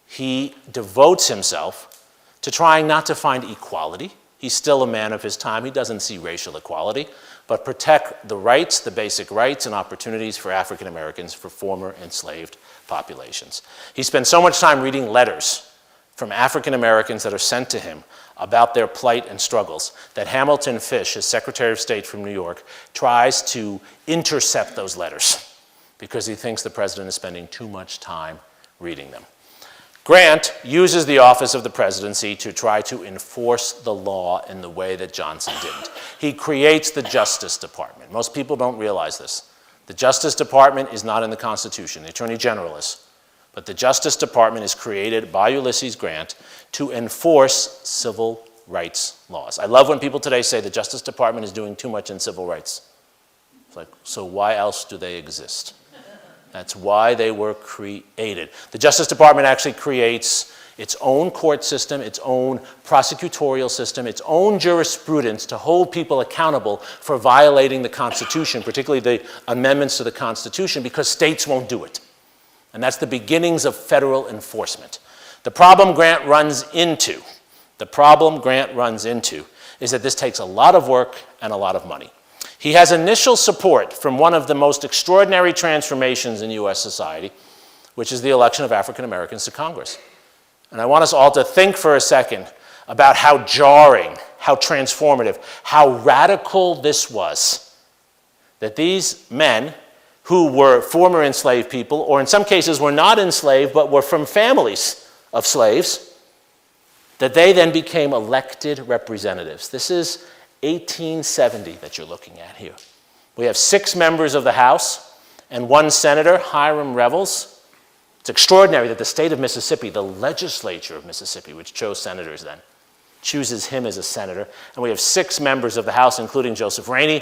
he devotes himself to trying not to find equality. He's still a man of his time. He doesn't see racial equality, but protect the rights, the basic rights and opportunities for African Americans, for former enslaved populations. He spends so much time reading letters from African Americans that are sent to him about their plight and struggles that Hamilton Fish, his Secretary of State from New York, tries to intercept those letters because he thinks the president is spending too much time reading them. Grant uses the office of the presidency to try to enforce the law in the way that Johnson didn't. He creates the Justice Department. Most people don't realize this. The Justice Department is not in the Constitution. The Attorney General is. But the Justice Department is created by Ulysses Grant to enforce civil rights laws. I love when people today say the Justice Department is doing too much in civil rights. It's like, so why else do they exist? That's why they were created. The Justice Department actually creates its own court system, its own prosecutorial system, its own jurisprudence to hold people accountable for violating the Constitution, particularly the amendments to the Constitution, because states won't do it. And that's the beginnings of federal enforcement. The problem Grant runs into is that this takes a lot of work and a lot of money. He has initial support from one of the most extraordinary transformations in U.S. society, which is the election of African Americans to Congress. And I want us all to think for a second about how jarring, how transformative, how radical this was. That these men who were former enslaved people, or in some cases were not enslaved but were from families of slaves, that they then became elected representatives. This is 1870 that you're looking at here. We have 6 members of the House and 1 senator, Hiram Revels. It's extraordinary that the state of Mississippi, the legislature of Mississippi, which chose senators then, chooses him as a senator. And we have 6 members of the House, including Joseph Rainey,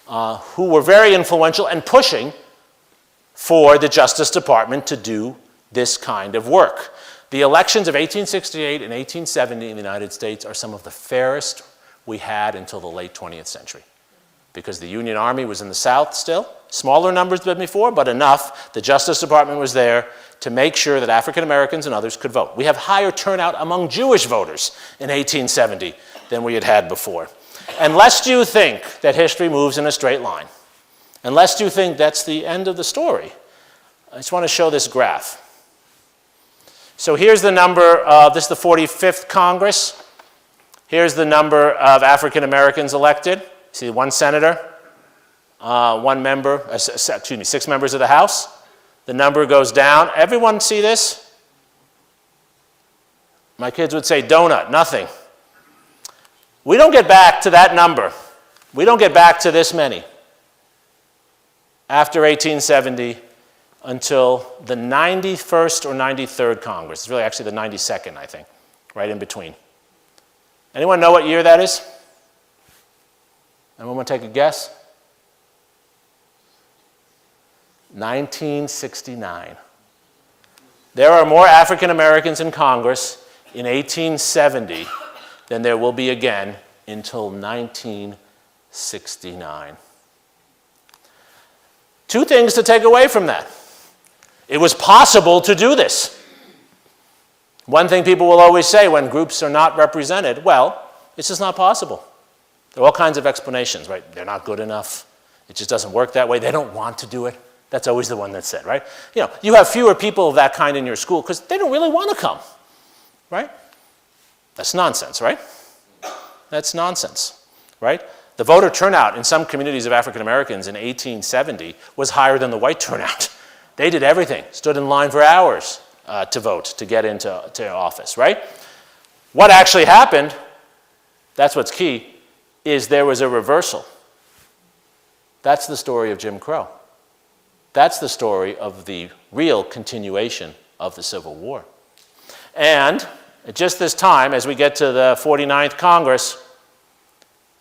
who were very influential and pushing for the Justice Department to do this kind of work. The elections of 1868 and 1870 in the United States are some of the fairest we had until the late 20th century, because the Union Army was in the South still, smaller numbers than before, but enough. The Justice Department was there to make sure that African Americans and others could vote. We have higher turnout among Jewish voters in 1870 than we had had before. And lest you think that history moves in a straight line, and lest you think that's the end of the story, I just want to show this graph. So here's the number of, this is the 45th Congress. Here's the number of African Americans elected. See, 1 senator, 1 member, 6 members of the House. The number goes down. Everyone see this? My kids would say donut, nothing. We don't get back to that number. We don't get back to this many after 1870 until the 91st or 93rd Congress. It's really actually the 92nd, I think, right in between. Anyone know what year that is? Anyone want to take a guess? 1969. There are more African Americans in Congress in 1870 than there will be again until 1969. 2 things to take away from that. It was possible to do this. One thing people will always say when groups are not represented, well, it's just not possible. There are all kinds of explanations, right? They're not good enough. It just doesn't work that way. They don't want to do it. That's always the one that's said, right? You know, you have fewer people of that kind in your school because they don't really want to come, right? That's nonsense, right? That's nonsense, right? The voter turnout in some communities of African Americans in 1870 was higher than the white turnout. They did everything, stood in line for hours to vote, to get into office, right? What actually happened, that's what's key, is there was a reversal. That's the story of Jim Crow. That's the story of the real continuation of the Civil War. And at just this time, as we get to the 49th Congress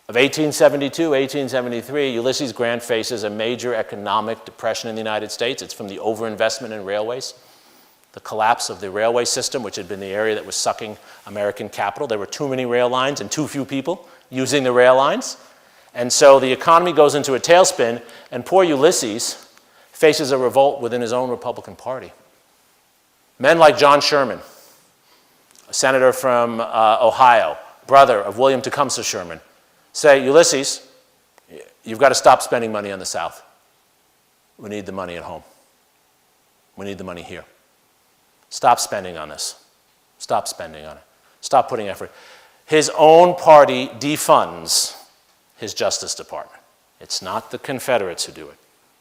of 1872, 1873, Ulysses Grant faces a major economic depression in the United States. It's from the overinvestment in railways, the collapse of the railway system, which had been the area that was sucking American capital. There were too many rail lines and too few people using the rail lines. And so the economy goes into a tailspin, and poor Ulysses faces a revolt within his own Republican Party. Men like John Sherman, a senator from Ohio, brother of William Tecumseh Sherman, say, Ulysses, you've got to stop spending money on the South. We need the money at home. We need the money here. Stop spending on this. Stop spending on it. Stop putting effort. His own party defunds his Justice Department. It's not the Confederates who do it.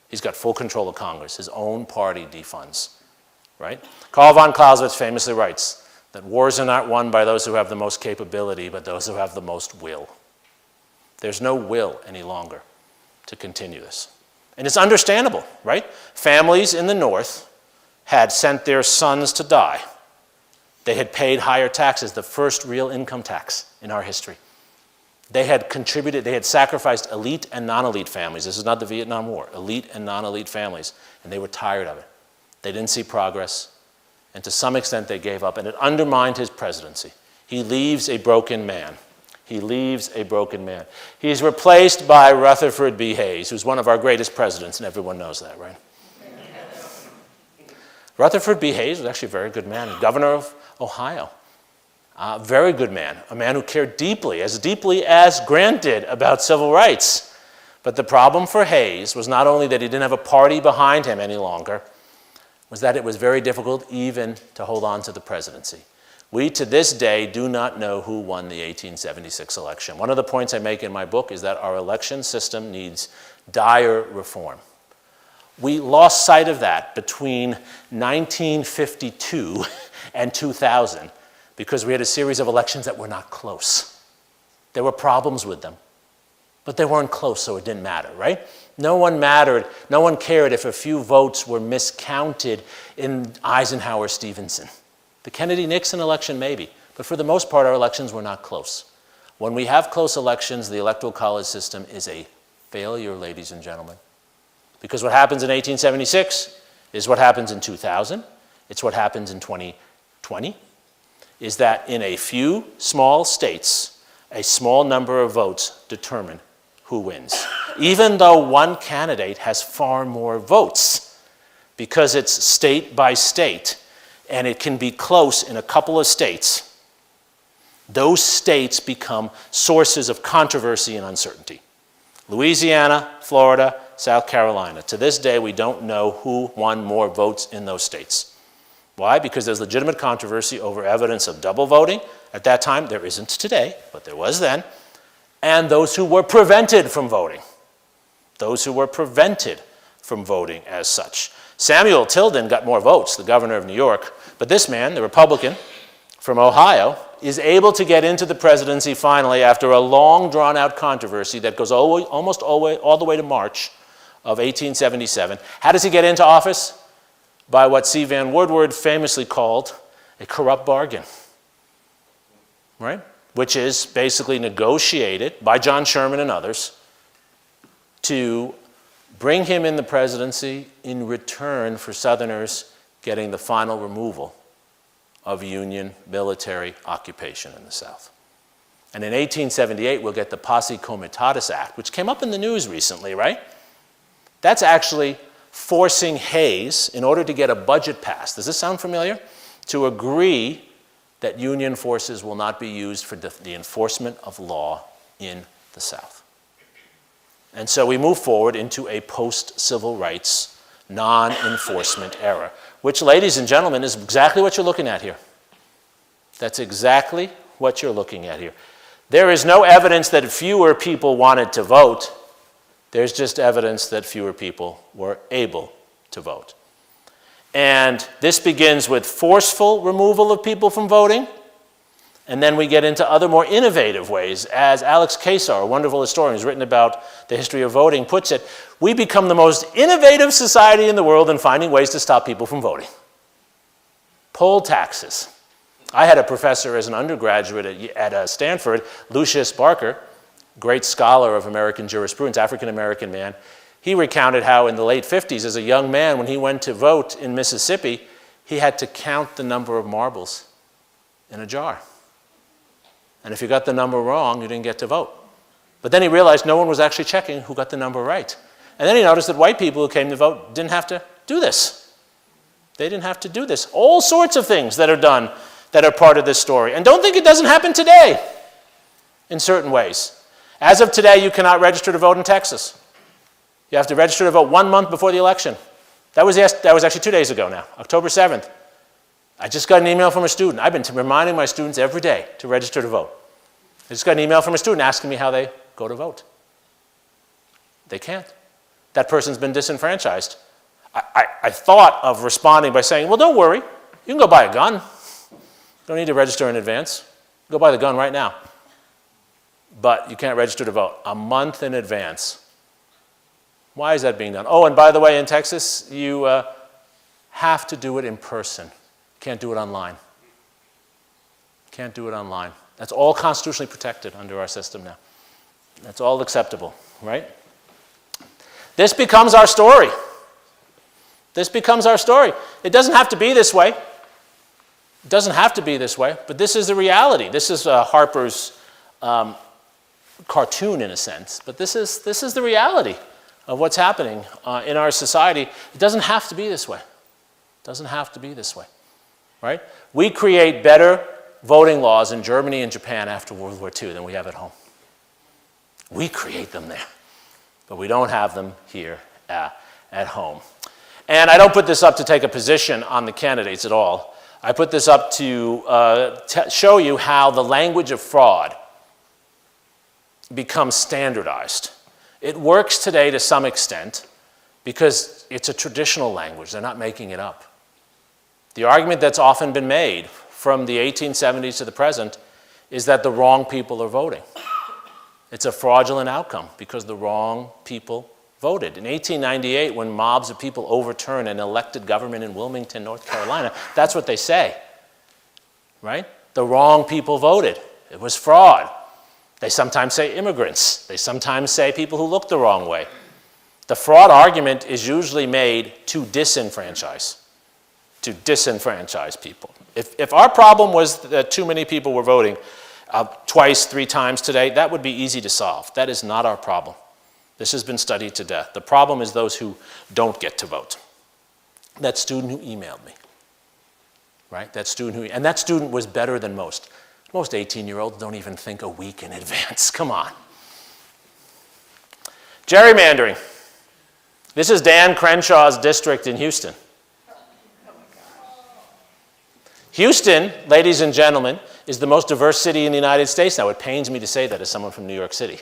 He's got full control of Congress. His own party defunds, right? Karl von Clausewitz famously writes that wars are not won by those who have the most capability, but those who have the most will. There's no will any longer to continue this. And it's understandable, right? Families in the North had sent their sons to die. They had paid higher taxes, the first real income tax in our history. They had contributed, they had sacrificed elite and non-elite families. This is not the Vietnam War, elite and non-elite families, and they were tired of it. They didn't see progress, and to some extent they gave up, and it undermined his presidency. He leaves a broken man. He leaves a broken man. He's replaced by Rutherford B. Hayes, who's one of our greatest presidents, and everyone knows that, right? Rutherford B. Hayes was actually a very good man, governor of Ohio. Very good man, a man who cared deeply as Grant did about civil rights. But the problem for Hayes was not only that he didn't have a party behind him any longer, was that it was very difficult even to hold on to the presidency. We, to this day, do not know who won the 1876 election. One of the points I make in my book is that our election system needs dire reform. We lost sight of that between 1952 and 2000 because we had a series of elections that were not close. There were problems with them, but they weren't close, so it didn't matter, right? No one cared if a few votes were miscounted in Eisenhower-Stevenson. The Kennedy-Nixon election, maybe, but for the most part, our elections were not close. When we have close elections, the Electoral College system is a failure, ladies and gentlemen. Because what happens in 1876 is what happens in 2000, it's what happens in 2020, is that in a few small states, a small number of votes determine who wins. Even though one candidate has far more votes, because it's state by state, and it can be close in a couple of states, those states become sources of controversy and uncertainty. Louisiana, Florida, South Carolina. To this day, we don't know who won more votes in those states. Why? Because there's legitimate controversy over evidence of double voting. At that time, there isn't today, but there was then. And those who were prevented from voting. Those who were prevented from voting as such. Samuel Tilden got more votes, the governor of New York, but this man, the Republican from Ohio, is able to get into the presidency finally after a long drawn-out controversy that goes almost all the way to March of 1877. How does he get into office? By what C. Van Woodward famously called a corrupt bargain, right? Which is basically negotiated by John Sherman and others to bring him in the presidency in return for Southerners getting the final removal of Union military occupation in the South. And in 1878, we'll get the Posse Comitatus Act, which came up in the news recently, right? That's actually forcing Hayes, in order to get a budget passed, does this sound familiar? To agree that Union forces will not be used for the enforcement of law in the South. And so we move forward into a post-civil rights non-enforcement error, which, ladies and gentlemen, is exactly what you're looking at here. That's exactly what you're looking at here. There is no evidence that fewer people wanted to vote. There's just evidence that fewer people were able to vote. And this begins with forceful removal of people from voting, and then we get into other more innovative ways. As Alex Kesar, a wonderful historian who's written about the history of voting, puts it, we become the most innovative society in the world in finding ways to stop people from poll taxes. I had a professor as an undergraduate at Stanford, Lucius Barker, great scholar of American jurisprudence, African-American man. He recounted how in the late 50s, as a young man, when he went to vote in Mississippi, he had to count the number of marbles in a jar. And if you got the number wrong, you didn't get to vote. But then he realized no one was actually checking who got the number right. And then he noticed that white people who came to vote didn't have to do this. They didn't have to do this. All sorts of things that are done that are part of this story. And don't think it doesn't happen today in certain ways. As of today, you cannot register to vote in Texas. You have to register to vote 1 month before the election. That was actually 2 days ago now, October 7th. I just got an email from a student. I've been reminding my students every day to register to vote. I just got an email from a student asking me how they go to vote. They can't. That person's been disenfranchised. I thought of responding by saying, well, don't worry. You can go buy a gun. You don't need to register in advance. Go buy the gun right now. But you can't register to vote a month in advance. Why is that being done? Oh, and by the way, in Texas, you have to do it in person. Can't do it online. Can't do it online. That's all constitutionally protected under our system now. That's all acceptable, right? This becomes our story. This becomes our story. It doesn't have to be this way. It doesn't have to be this way, but this is the reality. This is Harper's cartoon in a sense, but this is the reality of what's happening in our society. It doesn't have to be this way. It doesn't have to be this way, right? We create better voting laws in Germany and Japan after World War II than we have at home. We create them there, but we don't have them here at home. And I don't put this up to take a position on the candidates at all. I put this up to show you how the language of fraud becomes standardized. It works today to some extent because it's a traditional language. They're not making it up. The argument that's often been made from the 1870s to the present is that the wrong people are voting. It's a fraudulent outcome because the wrong people voted. In 1898, when mobs of people overturned an elected government in Wilmington, North Carolina, that's what they say, right? The wrong people voted. It was fraud. They sometimes say immigrants. They sometimes say people who look the wrong way. The fraud argument is usually made to disenfranchise people. If our problem was that too many people were voting twice, 3 times today, that would be easy to solve. That is not our problem. This has been studied to death. The problem is those who don't get to vote. That student who emailed me, right? That student was better than most. Most 18-year-olds don't even think a week in advance. Come on. Gerrymandering. This is Dan Crenshaw's district in Houston. Houston, ladies and gentlemen, is the most diverse city in the United States. Now, it pains me to say that as someone from New York City,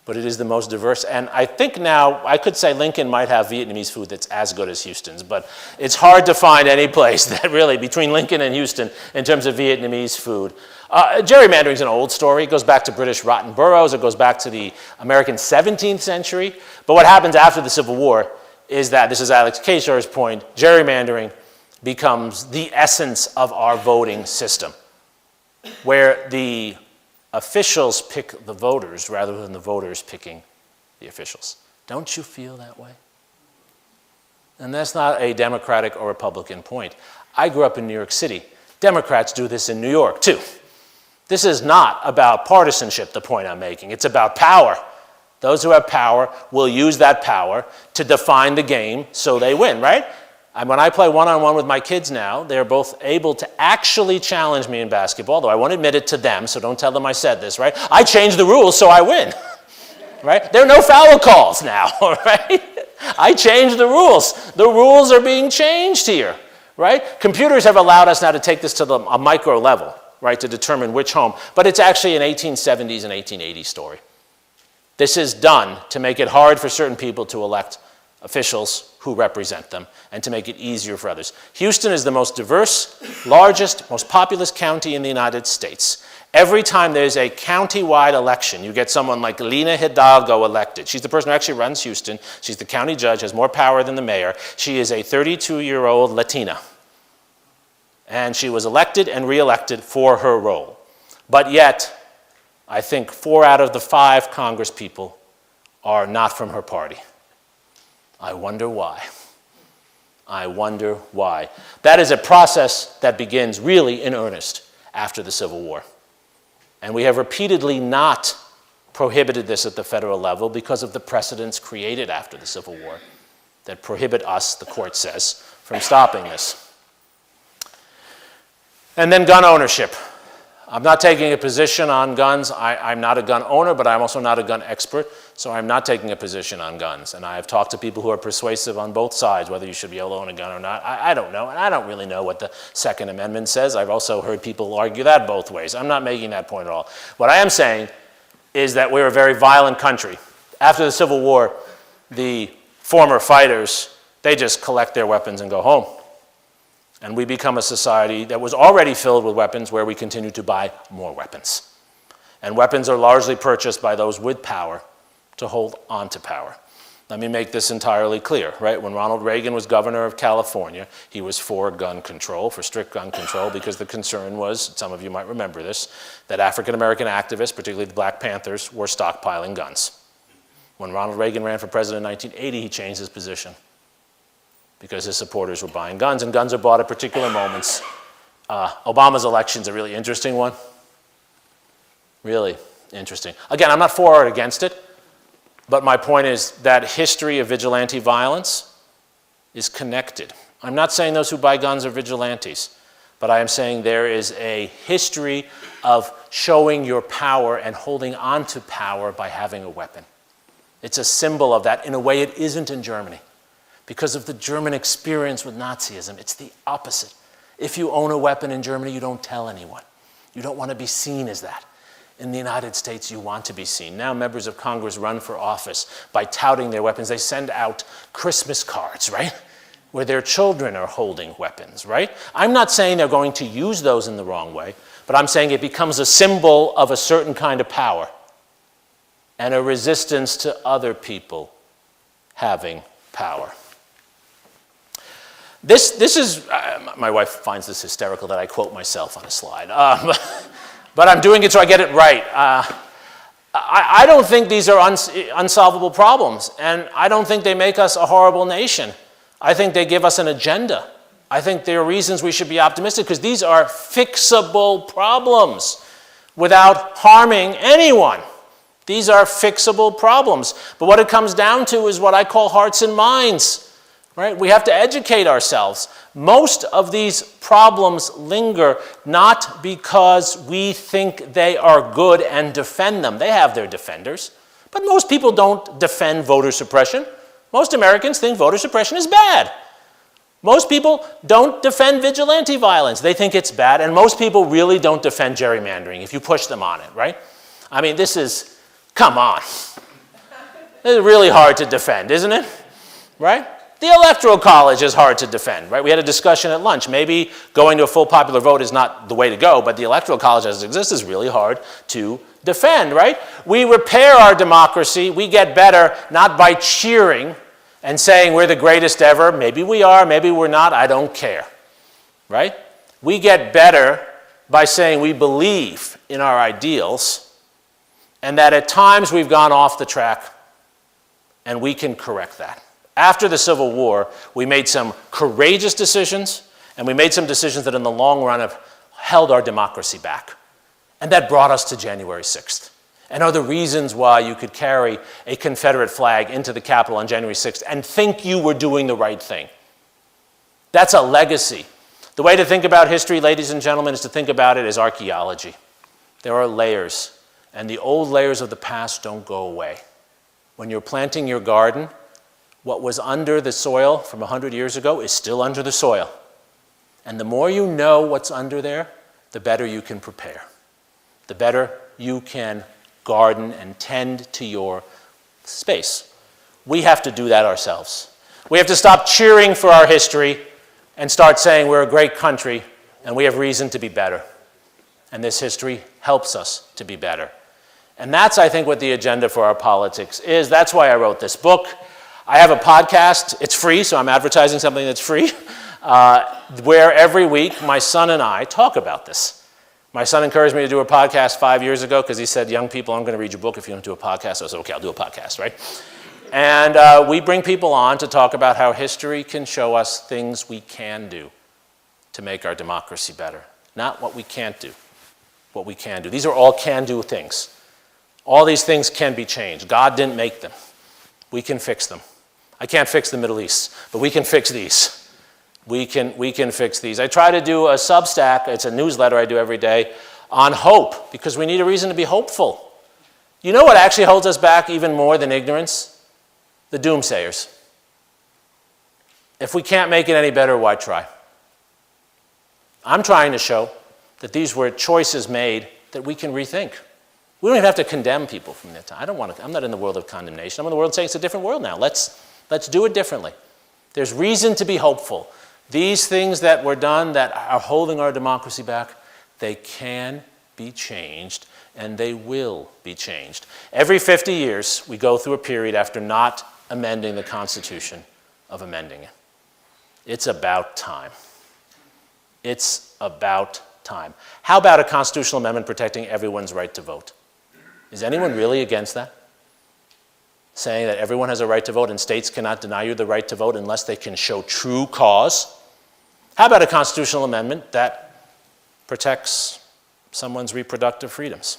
but it is the most diverse. And I think now, I could say Lincoln might have Vietnamese food that's as good as Houston's, but it's hard to find any place that really, between Lincoln and Houston, in terms of Vietnamese food. Gerrymandering is an old story. It goes back to British rotten boroughs. It goes back to the American 17th century. But what happens after the Civil War is that, this is Alex Kesar's point, gerrymandering becomes the essence of our voting system, where the officials pick the voters rather than the voters picking the officials. Don't you feel that way? And that's not a Democratic or Republican point. I grew up in New York City. Democrats do this in New York, too. This is not about partisanship, the point I'm making. It's about power. Those who have power will use that power to define the game so they win, right? And when I play one-on-one with my kids now, they're both able to actually challenge me in basketball, though I won't admit it to them, so don't tell them I said this, right? I changed the rules so I win, right? There are no foul calls now, all right? I changed the rules. The rules are being changed here, right? Computers have allowed us now to take this to a micro level, right, to determine which home. But it's actually an 1870s and 1880s story. This is done to make it hard for certain people to elect officials who represent them and to make it easier for others. Houston is the most diverse, largest, most populous county in the United States. Every time there's a county-wide election, you get someone like Lina Hidalgo elected. She's the person who actually runs Houston. She's the county judge, has more power than the mayor. She is a 32-year-old Latina. And she was elected and re-elected for her role. But yet, I think 4 out of the 5 Congress people are not from her party. I wonder why. I wonder why. That is a process that begins really in earnest after the Civil War. And we have repeatedly not prohibited this at the federal level because of the precedents created after the Civil War that prohibit us, the court says, from stopping this. And then gun ownership. I'm not taking a position on guns. I'm not a gun owner, but I'm also not a gun expert, so I'm not taking a position on guns. And I have talked to people who are persuasive on both sides, whether you should be able to own a gun or not. I don't know, and I don't really know what the Second Amendment says. I've also heard people argue that both ways. I'm not making that point at all. What I am saying is that we're a very violent country. After the Civil War, the former fighters, they just collect their weapons and go home. And we become a society that was already filled with weapons where we continue to buy more weapons. And weapons are largely purchased by those with power to hold on to power. Let me make this entirely clear, right? When Ronald Reagan was governor of California, he was for gun control, for strict gun control, because the concern was, some of you might remember this, that African-American activists, particularly the Black Panthers, were stockpiling guns. When Ronald Reagan ran for president in 1980, he changed his position, because his supporters were buying guns, and guns are bought at particular moments. Obama's election's a really interesting one. Really interesting. Again, I'm not for or against it, but my point is that history of vigilante violence is connected. I'm not saying those who buy guns are vigilantes, but I am saying there is a history of showing your power and holding on to power by having a weapon. It's a symbol of that in a way it isn't in Germany. Because of the German experience with Nazism, it's the opposite. If you own a weapon in Germany, you don't tell anyone. You don't want to be seen as that. In the United States, you want to be seen. Now members of Congress run for office by touting their weapons. They send out Christmas cards, right? Where their children are holding weapons, right? I'm not saying they're going to use those in the wrong way, but I'm saying it becomes a symbol of a certain kind of power and a resistance to other people having power. This is, my wife finds this hysterical that I quote myself on a slide, but I'm doing it so I get it right. I don't think these are unsolvable problems, and I don't think they make us a horrible nation. I think they give us an agenda. I think there are reasons we should be optimistic, because these are fixable problems without harming anyone. These are fixable problems. But what it comes down to is what I call hearts and minds. Right? We have to educate ourselves. Most of these problems linger not because we think they are good and defend them. They have their defenders. But most people don't defend voter suppression. Most Americans think voter suppression is bad. Most people don't defend vigilante violence. They think it's bad. And most people really don't defend gerrymandering if you push them on it, right? I mean, this is, come on. This is really hard to defend, isn't it? Right? The Electoral College is hard to defend, right? We had a discussion at lunch. Maybe going to a full popular vote is not the way to go, but the Electoral College as it exists is really hard to defend, right? We repair our democracy. We get better not by cheering and saying we're the greatest ever. Maybe we are, maybe we're not. I don't care, right? We get better by saying we believe in our ideals and that at times we've gone off the track and we can correct that. After the Civil War, we made some courageous decisions, and we made some decisions that in the long run have held our democracy back. And that brought us to January 6th. And are the reasons why you could carry a Confederate flag into the Capitol on January 6th and think you were doing the right thing. That's a legacy. The way to think about history, ladies and gentlemen, is to think about it as archaeology. There are layers, and the old layers of the past don't go away. When you're planting your garden, What was under the soil from 100 years ago is still under the soil. And the more you know what's under there, the better you can prepare. The better you can garden and tend to your space. We have to do that ourselves. We have to stop cheering for our history and start saying we're a great country and we have reason to be better. And this history helps us to be better. And that's, I think, what the agenda for our politics is. That's why I wrote this book. I have a podcast. It's free, so I'm advertising something that's free, where every week my son and I talk about this. My son encouraged me to do a podcast 5 years ago because he said, young people, I'm going to read your book if you don't do a podcast. So I said, okay, I'll do a podcast, right? And we bring people on to talk about how history can show us things we can do to make our democracy better. Not what we can't do, what we can do. These are all can-do things. All these things can be changed. God didn't make them. We can fix them. I can't fix the Middle East, but we can fix these. We can fix these. I try to do a Substack, it's a newsletter I do every day, on hope, because we need a reason to be hopeful. You know what actually holds us back even more than ignorance? The doomsayers. If we can't make it any better, why try? I'm trying to show that these were choices made that we can rethink. We don't even have to condemn people from that time. I'm not in the world of condemnation. I'm in the world saying it's a different world now. Let's do it differently. There's reason to be hopeful. These things that were done that are holding our democracy back, they can be changed, and they will be changed. Every 50 years, we go through a period after not amending the Constitution of amending it. It's about time. It's about time. How about a constitutional amendment protecting everyone's right to vote? Is anyone really against that? Saying that everyone has a right to vote and states cannot deny you the right to vote unless they can show true cause? How about a constitutional amendment that protects someone's reproductive freedoms?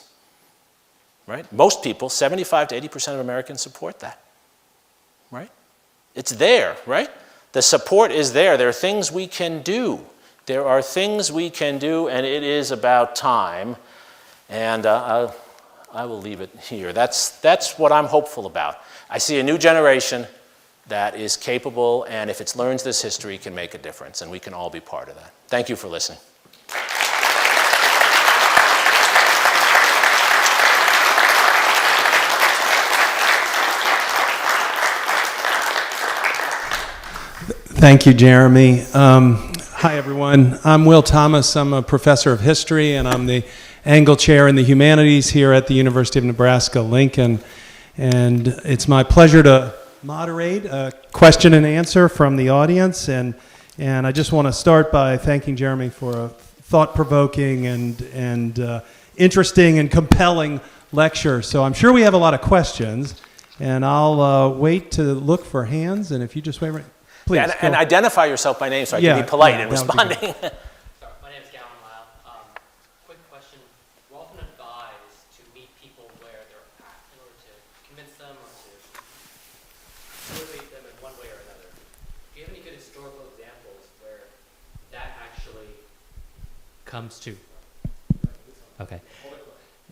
Right? Most people, 75 to 80% of Americans support that. Right? It's there, right? The support is there. There are things we can do. There are things we can do, and it is about time. And I will leave it here. That's what I'm hopeful about. I see a new generation that is capable, and if it learns this history, can make a difference, and we can all be part of that. Thank you for listening. Thank you, Jeremy. Hi, everyone. I'm Will Thomas. I'm a professor of history, and I'm the Angle Chair in the Humanities here at the University of Nebraska-Lincoln. And it's my pleasure to moderate a question and answer from the audience. And I just want to start by thanking Jeremy for a thought-provoking and interesting and compelling lecture. So I'm sure we have a lot of questions, and I'll wait to look for hands. And if you just wait right... Please, yeah, and identify yourself by name so I can be polite in responding. Sorry, my name is Gavin Lyle. Quick question. We're often advised to meet people where they're at in order to convince them or to motivate them in one way or another. Do you have any good historical examples where that actually comes to? Okay.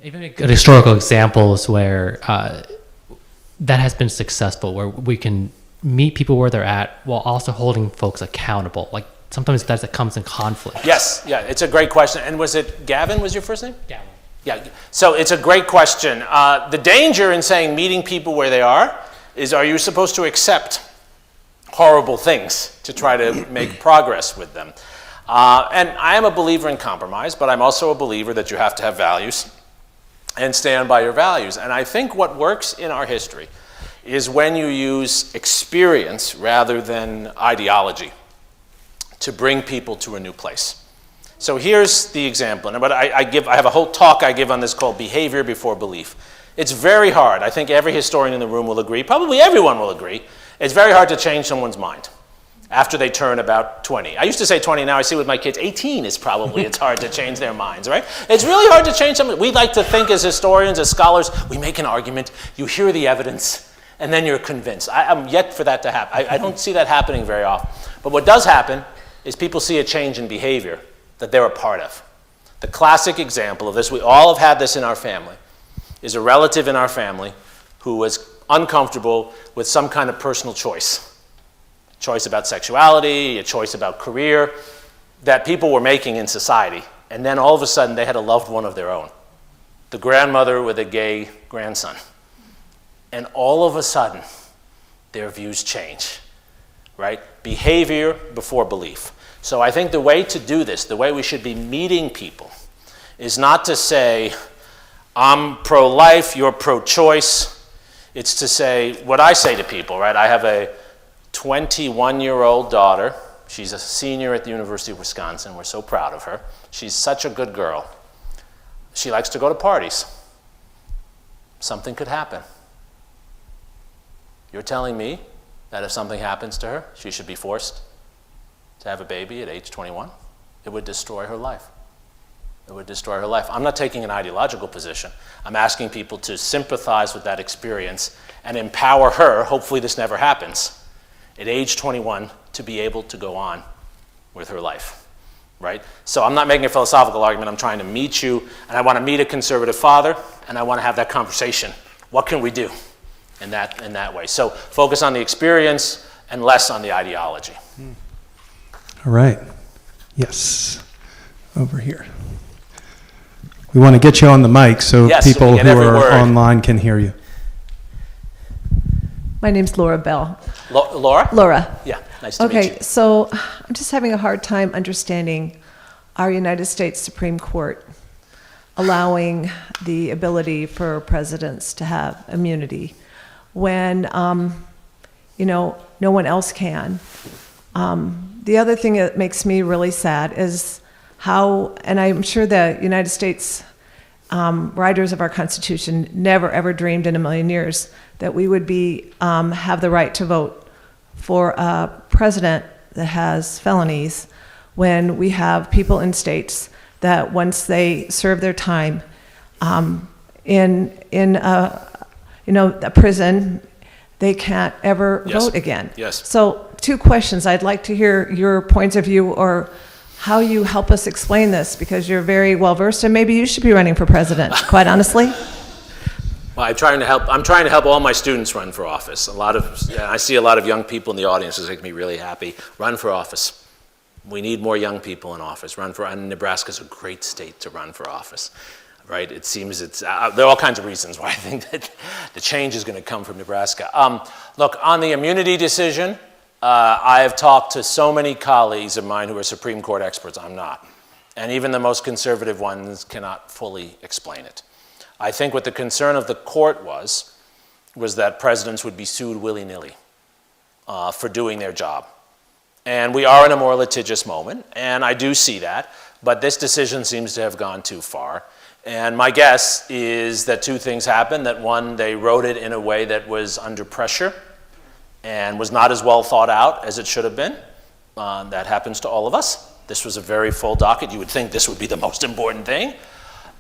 Even good historical examples where that has been successful, where we can meet people where they're at while also holding folks accountable. Like sometimes that comes in conflict. Yes, yeah, it's a great question. And was it Gavin was your first name? Gavin. Yeah, so it's a great question. The danger in saying meeting people where they are you supposed to accept horrible things to try to make progress with them? And I am a believer in compromise, but I'm also a believer that you have to have values and stand by your values. And I think what works in our history is when you use experience rather than ideology to bring people to a new place. So here's the example, but I have a whole talk I give on this called Behavior Before Belief. It's very hard. I think every historian in the room will agree, probably everyone will agree, it's very hard to change someone's mind after they turn about 20. I used to say 20, now I see with my kids, 18 is probably, it's hard to change their minds, right? It's really hard to change someone. We like to think as historians, as scholars, we make an argument, you hear the evidence, and then you're convinced. I'm yet for that to happen. I don't see that happening very often. But what does happen is people see a change in behavior that they're a part of. The classic example of this, we all have had this in our family, is a relative in our family who was uncomfortable with some kind of personal choice. Choice about sexuality, a choice about career that people were making in society. And then all of a sudden they had a loved one of their own. The grandmother with a gay grandson. And all of a sudden, their views change, right? Behavior before belief. So I think the way to do this, the way we should be meeting people, is not to say, I'm pro-life, you're pro-choice. It's to say, what I say to people, right? I have a 21-year-old daughter. She's a senior at the University of Wisconsin. We're so proud of her. She's such a good girl. She likes to go to parties. Something could happen. You're telling me that if something happens to her, she should be forced to have a baby at age 21? It would destroy her life. It would destroy her life. I'm not taking an ideological position. I'm asking people to sympathize with that experience and empower her, hopefully this never happens, at age 21 to be able to go on with her life, right? So I'm not making a philosophical argument. I'm trying to meet you, and I want to meet a conservative father, and I want to have that conversation. What can we do in that way? So focus on the experience and less on the ideology. All right. Yes. Over here. We want to get you on the mic so Yes, so we people get who every are word. online can hear you. My name's Laura Bell. Laura? Laura. Yeah, nice to meet you. Okay, so I'm just having a hard time understanding our United States Supreme Court allowing the ability for presidents to have immunity when, no one else can. The other thing that makes me really sad is how, and I'm sure the United States writers of our Constitution never ever dreamed in a million years that we would be have the right to vote for a president that has felonies when we have people in states that once they serve their time in a prison, they can't ever Yes. vote again. Yes. So 2 questions. I'd like to hear your points of view or how you help us explain this, because you're very well versed and maybe you should be running for president, quite honestly. Well, I'm trying to help all my students run for office. I see a lot of young people in the audience. It's making me really happy. Run for office. We need more young people in office. And Nebraska's a great state to run for office, right? It seems there are all kinds of reasons why I think that the change is going to come from Nebraska. Look, on the immunity decision, I have talked to so many colleagues of mine who are Supreme Court experts. I'm not. And even the most conservative ones cannot fully explain it. I think what the concern of the court was that presidents would be sued willy-nilly for doing their job. And we are in a more litigious moment, and I do see that, but this decision seems to have gone too far. And my guess is that 2 things happened. That one, they wrote it in a way that was under pressure and was not as well thought out as it should have been. That happens to all of us. This was a very full docket. You would think this would be the most important thing.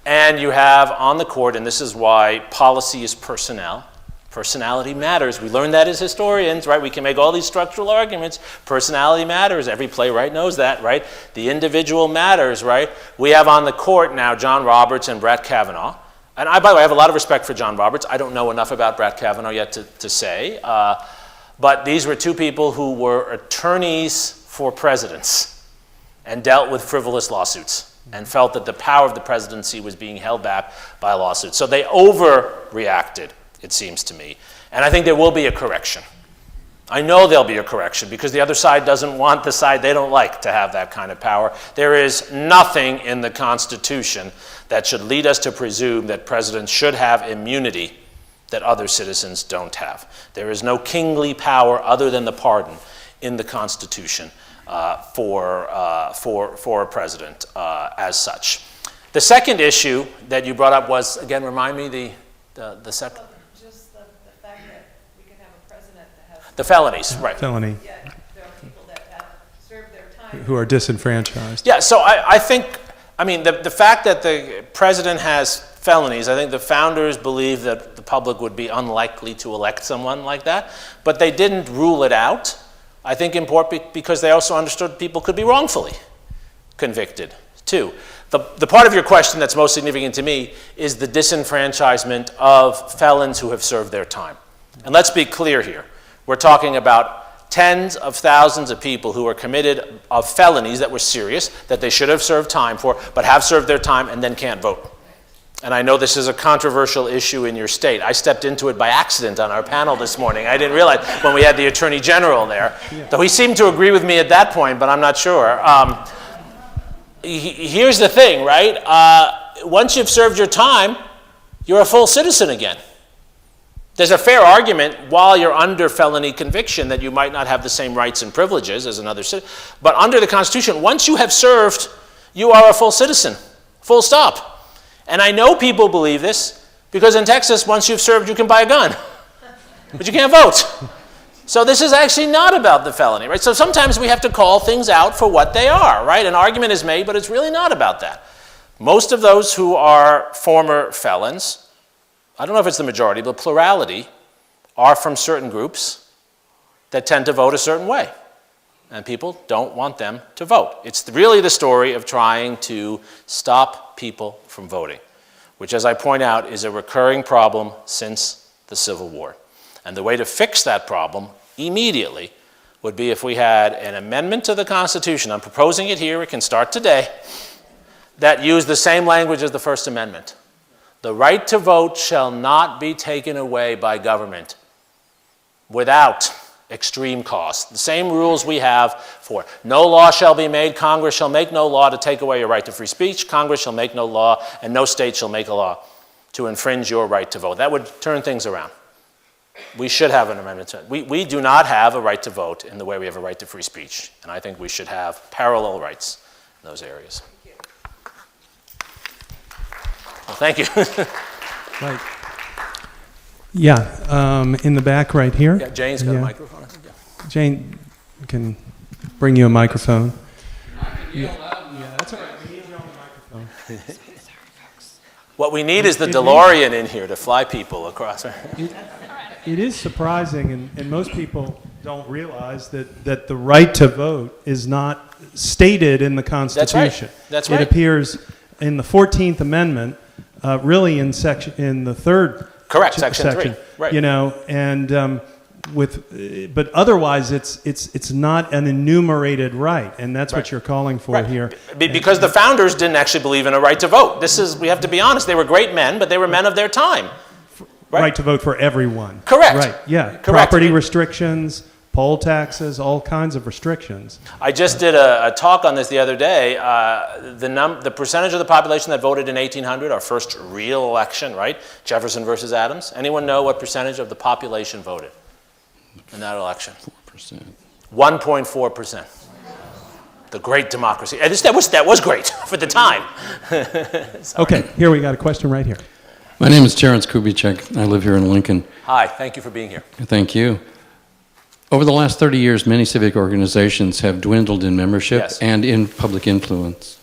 And you have on the court, and this is why policy is personnel. Personality matters. We learned that as historians, right? We can make all these structural arguments. Personality matters. Every playwright knows that, right? The individual matters, right? We have on the court now John Roberts and Brett Kavanaugh. And by the way, I have a lot of respect for John Roberts. I don't know enough about Brett Kavanaugh yet to say. But these were 2 people who were attorneys for presidents and dealt with frivolous lawsuits and felt that the power of the presidency was being held back by lawsuits. So they overreacted, it seems to me. And I think there will be a correction. I know there'll be a correction because the other side doesn't want the side they don't like to have that kind of power. There is nothing in the Constitution that should lead us to presume that presidents should have immunity that other citizens don't have. There is no kingly power other than the pardon in the Constitution for a president as such. The second issue that you brought up was, again, remind me the second. Just the fact that we can have a president that has... The felonies, right. Felony, Yeah, there are people that have served their time. who are disenfranchised. Yeah, so I think, the fact that the president has felonies, I think the founders believed that the public would be unlikely to elect someone like that, but they didn't rule it out. I think in part because they also understood people could be wrongfully convicted too. The part of your question that's most significant to me is the disenfranchisement of felons who have served their time. And let's be clear here. We're talking about tens of thousands of people who are committed of felonies that were serious, that they should have served time for, but have served their time and then can't vote. And I know this is a controversial issue in your state. I stepped into it by accident on our panel this morning. I didn't realize when we had the Attorney General there. Though he seemed to agree with me at that point, but I'm not sure. Here's the thing, right? Once you've served your time, you're a full citizen again. There's a fair argument while you're under felony conviction that you might not have the same rights and privileges as another citizen. But under the Constitution, once you have served, you are a full citizen. Full stop. And I know people believe this because in Texas, once you've served, you can buy a gun. But you can't vote. So this is actually not about the felony, right? So sometimes we have to call things out for what they are, right? An argument is made, but it's really not about that. Most of those who are former felons, I don't know if it's the majority, but plurality, are from certain groups that tend to vote a certain way. And people don't want them to vote. It's really the story of trying to stop people from voting, which, as I point out, is a recurring problem since the Civil War. And the way to fix that problem immediately would be if we had an amendment to the Constitution, I'm proposing it here, it can start today, that used the same language as the First Amendment. The right to vote shall not be taken away by government without extreme cost. The same rules we have for no law shall be made, Congress shall make no law to take away your right to free speech, Congress shall make no law, and no state shall make a law to infringe your right to vote. That would turn things around. We should have an amendment to it. We do not have a right to vote in the way we have a right to free speech, and I think we should have parallel rights in those areas. Well, thank you. Right. Yeah, in the back right here. Yeah, Jane's got a microphone, I think. Yeah. Jane can bring you a microphone. Yeah, that's all right. We need you on the microphone. What we need is the DeLorean in here to fly people across. It is surprising, and most people don't realize that the right to vote is not stated in the Constitution. That's right. It appears in the 14th Amendment, really in the third. Correct, section 3. Right. You know, and but otherwise it's not an enumerated right, and that's what you're calling for here. Because the founders didn't actually believe in a right to vote. We have to be honest, they were great men, but they were men of their time. Right to vote for everyone. Correct. Right, yeah. Correct. Property restrictions, poll taxes, all kinds of restrictions. I just did a talk on this the other day. The percentage of the population that voted in 1800, our first real election, right? Jefferson versus Adams. Anyone know what percentage of the population voted in that election? 4%. 1.4%. The great democracy. And that was great for the time. Okay, here we got a question right here. My name is Terrence Kubicek. I live here in Lincoln. Hi, thank you for being here. Thank you. Over the last 30 years, many civic organizations have dwindled in membership and in public influence.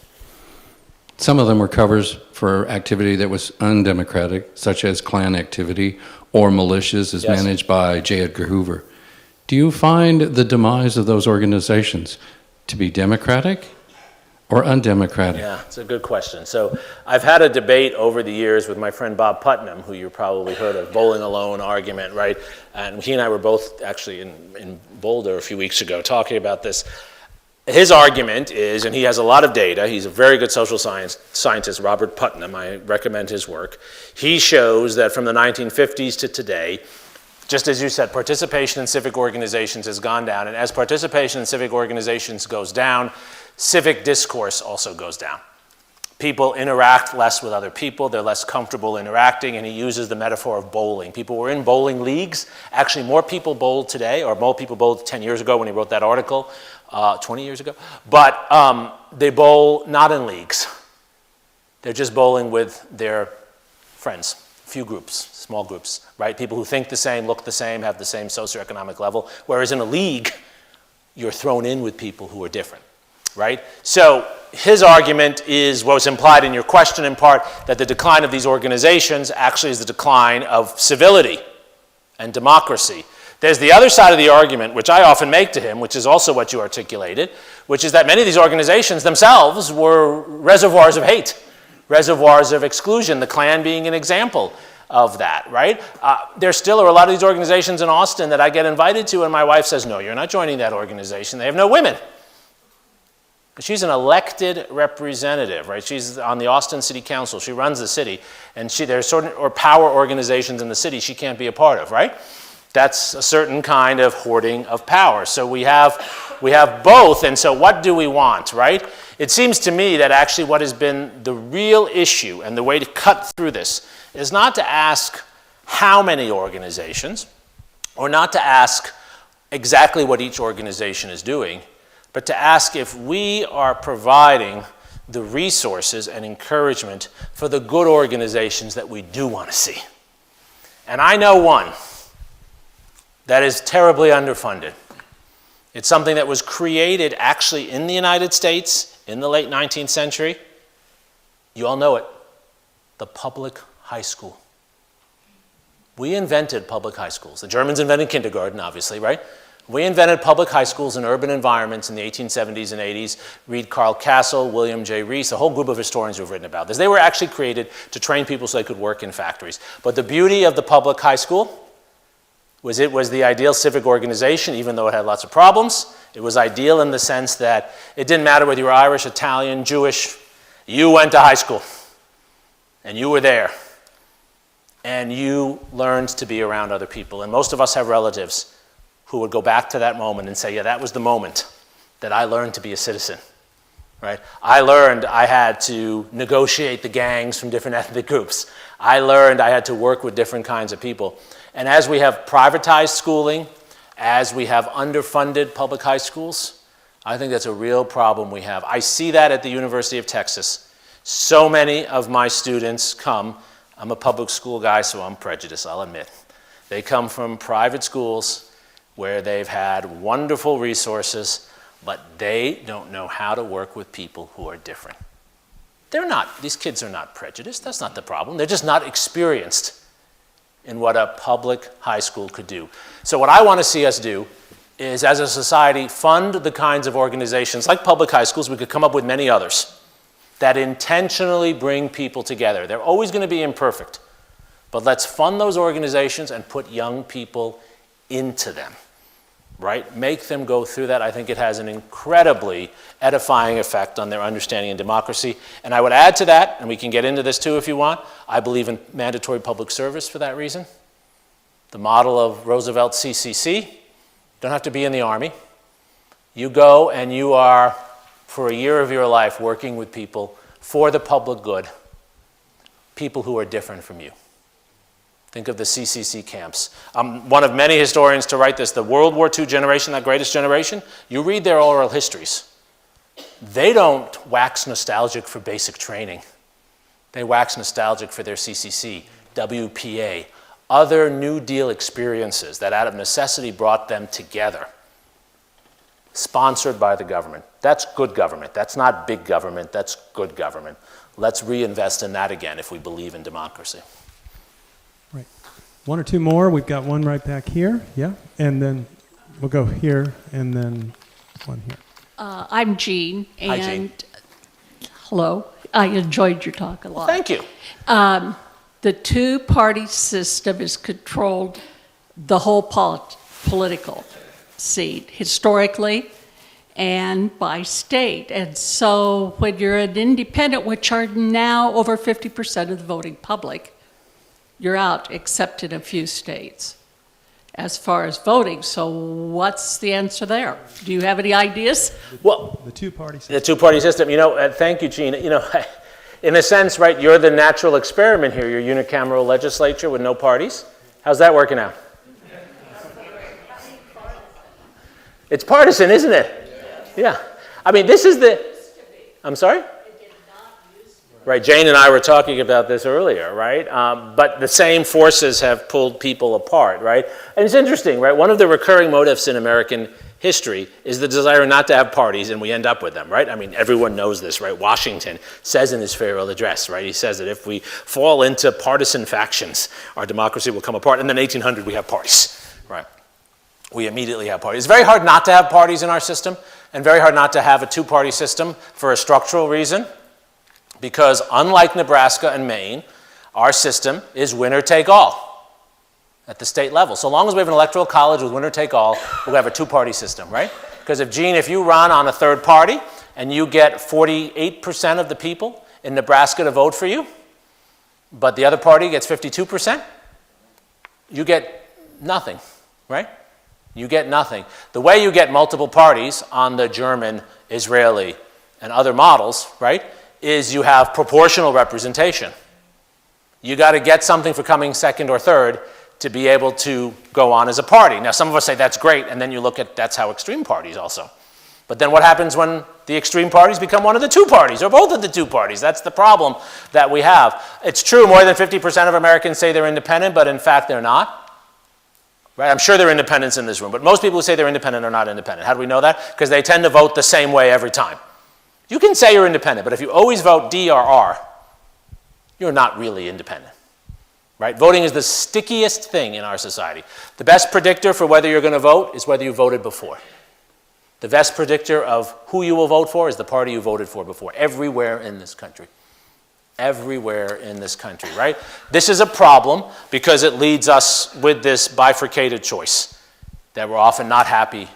Some of them were covers for activity that was undemocratic, such as Klan activity or militias as managed by J. Edgar Hoover. Do you find the demise of those organizations to be democratic or undemocratic? Yeah, it's a good question. So I've had a debate over the years with my friend Bob Putnam, who you probably heard of, bowling alone argument, right? And he and I were both actually in Boulder a few weeks ago talking about this. His argument is, and he has a lot of data, he's a very good social scientist, Robert Putnam, I recommend his work. He shows that from the 1950s to today, just as you said, participation in civic organizations has gone down, and as participation in civic organizations goes down, civic discourse also goes down. People interact less with other people, they're less comfortable interacting, and he uses the metaphor of bowling. People were in bowling leagues. Actually, more people bowled today, or more people bowled 10 years ago when he wrote that article, 20 years ago. But they bowl not in leagues. They're just bowling with their friends, few groups, small groups, right? People who think the same, look the same, have the same socioeconomic level. Whereas in a league, you're thrown in with people who are different. Right? So his argument is what was implied in your question in part, that the decline of these organizations actually is the decline of civility and democracy. There's the other side of the argument, which I often make to him, which is also what you articulated, which is that many of these organizations themselves were reservoirs of hate, reservoirs of exclusion, the Klan being an example. of that, right? There still are a lot of these organizations in Austin that I get invited to, and my wife says, no, you're not joining that organization. They have no women. She's an elected representative, right? She's on the Austin City Council. She runs the city, and there's certain or power organizations in the city she can't be a part of, right? That's a certain kind of hoarding of power. So we have both, and so what do we want, right? It seems to me that actually what has been the real issue and the way to cut through this is not to ask how many organizations, or not to ask exactly what each organization is doing, but to ask if we are providing the resources and encouragement for the good organizations that we do want to see. And I know one that is terribly underfunded. It's something that was created actually in the United States in the late 19th century. You all know it, the public high school. We invented public high schools. The Germans invented kindergarten, obviously, right? We invented public high schools in urban environments in the 1870s and 80s. Read Carl Castle, William J. Rees, a whole group of historians who have written about this. They were actually created to train people so they could work in factories. But the beauty of the public high school was it was the ideal civic organization, even though it had lots of problems. It was ideal in the sense that it didn't matter whether you were Irish, Italian, Jewish. You went to high school, and you were there. And you learned to be around other people. And most of us have relatives who would go back to that moment and say, yeah, that was the moment that I learned to be a citizen, right? I learned I had to negotiate the gangs from different ethnic groups. I learned I had to work with different kinds of people. And as we have privatized schooling, as we have underfunded public high schools, I think that's a real problem we have. I see that at the University of Texas. So many of my students come, I'm a public school guy, so I'm prejudiced, I'll admit. They come from private schools where they've had wonderful resources, but they don't know how to work with people who are different. These kids are not prejudiced, that's not the problem. They're just not experienced in what a public high school could do. So what I want to see us do is, as a society, fund the kinds of organizations like public high schools, we could come up with many others, that intentionally bring people together. They're always going to be imperfect, but let's fund those organizations and put young people into them. Right? Make them go through that. I think it has an incredibly edifying effect on their understanding of democracy. And I would add to that, and we can get into this too if you want, I believe in mandatory public service for that reason. The model of Roosevelt's CCC, don't have to be in the Army. You go and you are, for a year of your life, working with people for the public good, people who are different from you. Think of the CCC camps. I'm one of many historians to write this. The World War II generation, that greatest generation, you read their oral histories. They don't wax nostalgic for basic training. They wax nostalgic for their CCC, WPA, other New Deal experiences that out of necessity brought them together, sponsored by the government. That's good government. That's not big government. That's good government. Let's reinvest in that again if we believe in democracy. Right. One or two more. We've got one right back here. Yeah. And then we'll go here and then one here. I'm Jean. And Hi, Jean. Hello. I enjoyed your talk a lot. Thank you. The two-party system has controlled the whole political scene, historically and by state. And so when you're an independent, which are now over 50% of the voting public, you're out, except in a few states, as far as voting. So what's the answer there? Do you have any ideas? Well, The two-party system. the two-party system, thank you, Gene. In a sense, right, you're the natural experiment here. Your unicameral legislature with no parties. How's that working out? It's partisan, isn't it? Yeah. I mean, this is the... I'm sorry? Right, Jane and I were talking about this earlier, right? But the same forces have pulled people apart, right? And it's interesting, right? One of the recurring motifs in American history is the desire not to have parties, and we end up with them, right? I mean, everyone knows this, right? Washington says in his farewell address, right? He says that if we fall into partisan factions, our democracy will come apart. And then 1800, we have parties, right? We immediately have parties. It's very hard not to have parties in our system, and very hard not to have a two-party system for a structural reason. Because unlike Nebraska and Maine, Our system is winner take all at the state level. So long as we have an electoral college with winner take all, we'll have a two-party system, right? Because if you run on a third party and you get 48% of the people in Nebraska to vote for you, but the other party gets 52%, you get nothing, right? You get nothing. The way you get multiple parties on the German, Israeli, and other models, right, is you have proportional representation. You got to get something for coming second or third to be able to go on as a party. Now, some of us say that's great, and then you look at that's how extreme parties also. But then what happens when the extreme parties become one of the two parties, or both of the two parties? That's the problem that we have. It's true, more than 50% of Americans say they're independent, but in fact they're not. Right? I'm sure there are independents in this room, but most people who say they're independent are not independent. How do we know that? Because they tend to vote the same way every time. You can say you're independent, but if you always vote D or R, you're not really independent. Right? Voting is the stickiest thing in our society. The best predictor for whether you're going to vote is whether you voted before. The best predictor of who you will vote for is the party you voted for before, everywhere in this country. Everywhere in this country, right? This is a problem because it leads us with this bifurcated choice that we're often not happy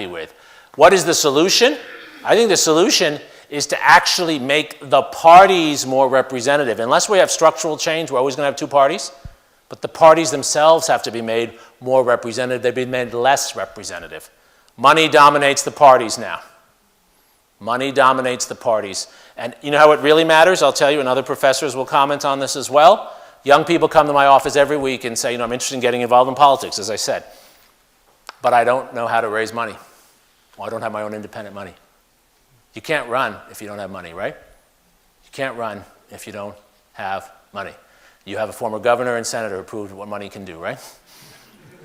with. What is the solution? I think the solution is to actually make the parties more representative. Unless we have structural change, we're always going to have two parties, but the parties themselves have to be made more representative. They've been made less representative. Money dominates the parties now. Money dominates the parties. And you know how it really matters? I'll tell you, and other professors will comment on this as well. Young people come to my office every week and say, I'm interested in getting involved in politics, as I said. But I don't know how to raise money. Well, I don't have my own independent money. You can't run if you don't have money, right? You can't run if you don't have money. You have a former governor and senator who proved what money can do, right?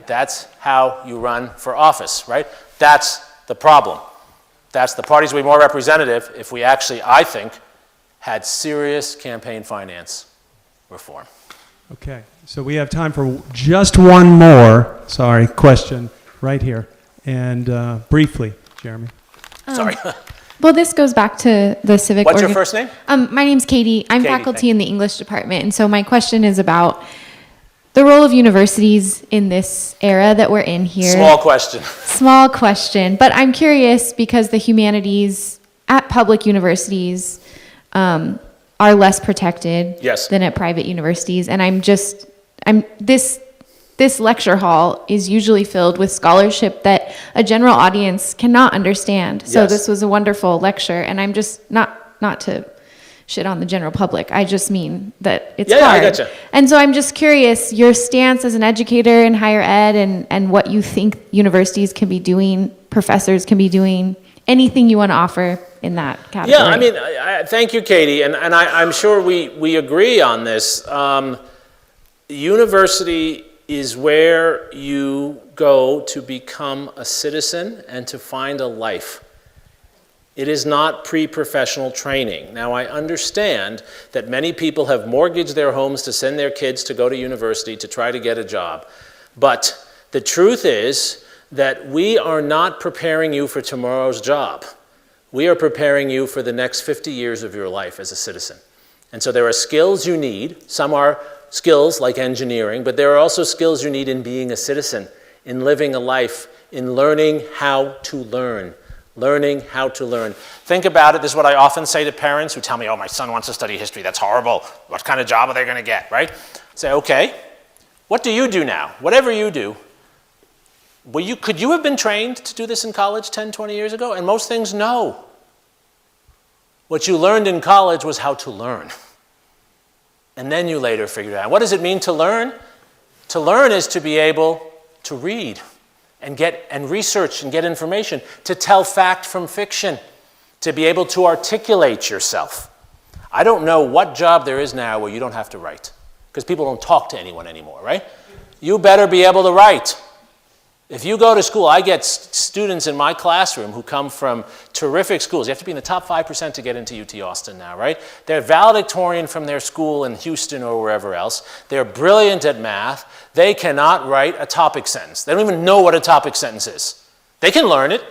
That's how you run for office, right? That's the problem. That's the parties will be more representative if we actually, I think, had serious campaign finance reform. Okay, so we have time for just one more, question right here. And briefly, Jeremy. Sorry. Well, this goes back to the civic. What's your first name? My name's Katie. I'm Katie, faculty in the English department, and so my question is about the role of universities in this era that we're in here. Small question. Small question, but I'm curious because the humanities at public universities are less protected than at private universities, and this lecture hall is usually filled with scholarship that a general audience cannot understand. So this was a wonderful lecture, and I'm just not to shit on the general public. I just mean that it's hard. I gotcha. And so I'm just curious, your stance as an educator in higher ed and what you think universities can be doing, professors can be doing, anything you want to offer in that category. Yeah, I mean, thank you, Katie, and I'm sure we agree on this. University is where you go to become a citizen and to find a life. It is not pre-professional training. Now, I understand that many people have mortgaged their homes to send their kids to go to university to try to get a job. But the truth is that we are not preparing you for tomorrow's job. We are preparing you for the next 50 years of your life as a citizen. And so there are skills you need. Some are skills like engineering, but there are also skills you need in being a citizen, in living a life, in learning how to learn. Learning how to learn. Think about it. This is what I often say to parents who tell me, oh, my son wants to study history. That's horrible. What kind of job are they going to get, right? Say, okay, what do you do now? Whatever you do, could you have been trained to do this in college 10, 20 years ago? And most things, no. What you learned in college was how to learn. And then you later figured out. What does it mean to learn? To learn is to be able to read and research and get information, to tell fact from fiction, to be able to articulate yourself. I don't know what job there is now where you don't have to write, because people don't talk to anyone anymore, right? You better be able to write. If you go to school, I get students in my classroom who come from terrific schools. You have to be in the top 5% to get into UT Austin now, right? They're valedictorian from their school in Houston or wherever else. They're brilliant at math. They cannot write a topic sentence. They don't even know what a topic sentence is. They can learn it.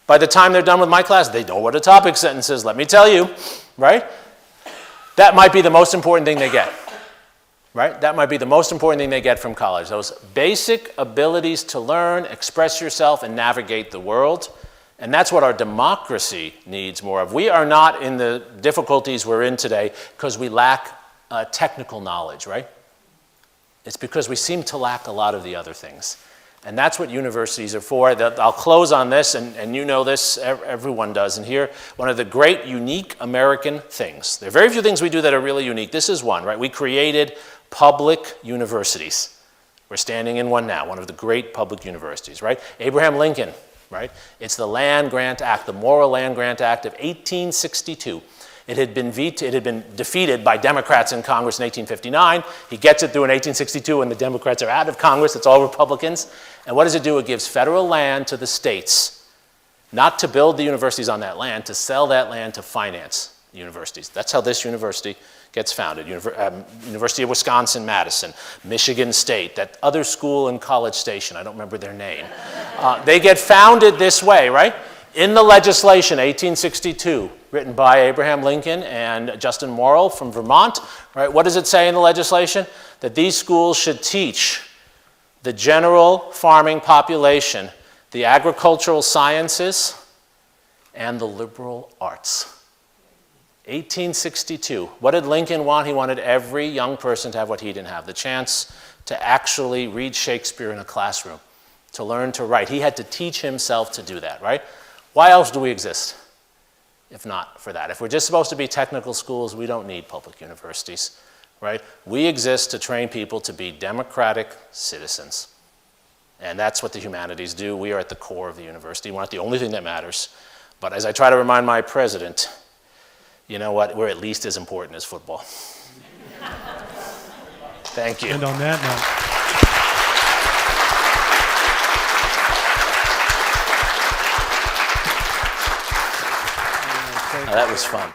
By the time they're done with my class, they know what a topic sentence is, let me tell you, right? That might be the most important thing they get. right? That might be the most important thing they get from college. Those basic abilities to learn, express yourself, and navigate the world. And that's what our democracy needs more of. We are not in the difficulties we're in today because we lack technical knowledge, right? It's because we seem to lack a lot of the other things. And that's what universities are for. I'll close on this, and you know this, everyone does. And here, one of the great, unique American things. There are very few things we do that are really unique. This is one, right? We created public universities. We're standing in one now, one of the great public universities, right? Abraham Lincoln, right? It's the Land Grant Act, the Moral Land Grant Act of 1862. It had been defeated by Democrats in Congress in 1859. He gets it through in 1862 when the Democrats are out of Congress. It's all Republicans. And what does it do? It gives federal land to the states, not to build the universities on that land, to sell that land to finance the universities. That's how this university gets founded. University of Wisconsin-Madison, Michigan State, that other school in College Station, I don't remember their name. They get founded this way, right? In the legislation, 1862, written by Abraham Lincoln and Justin Morrill from Vermont, right? What does it say in the legislation? That these schools should teach the general farming population the agricultural sciences and the liberal arts. 1862. What did Lincoln want? He wanted every young person to have what he didn't have, the chance to actually read Shakespeare in a classroom, to learn to write. He had to teach himself to do that, right? Why else do we exist, if not for that? If we're just supposed to be technical schools, we don't need public universities, right? We exist to train people to be democratic citizens. And that's what the humanities do. We are at the core of the university. We're not the only thing that matters. But as I try to remind my president, you know what? We're at least as important as football. Thank you. And on that note. That was fun.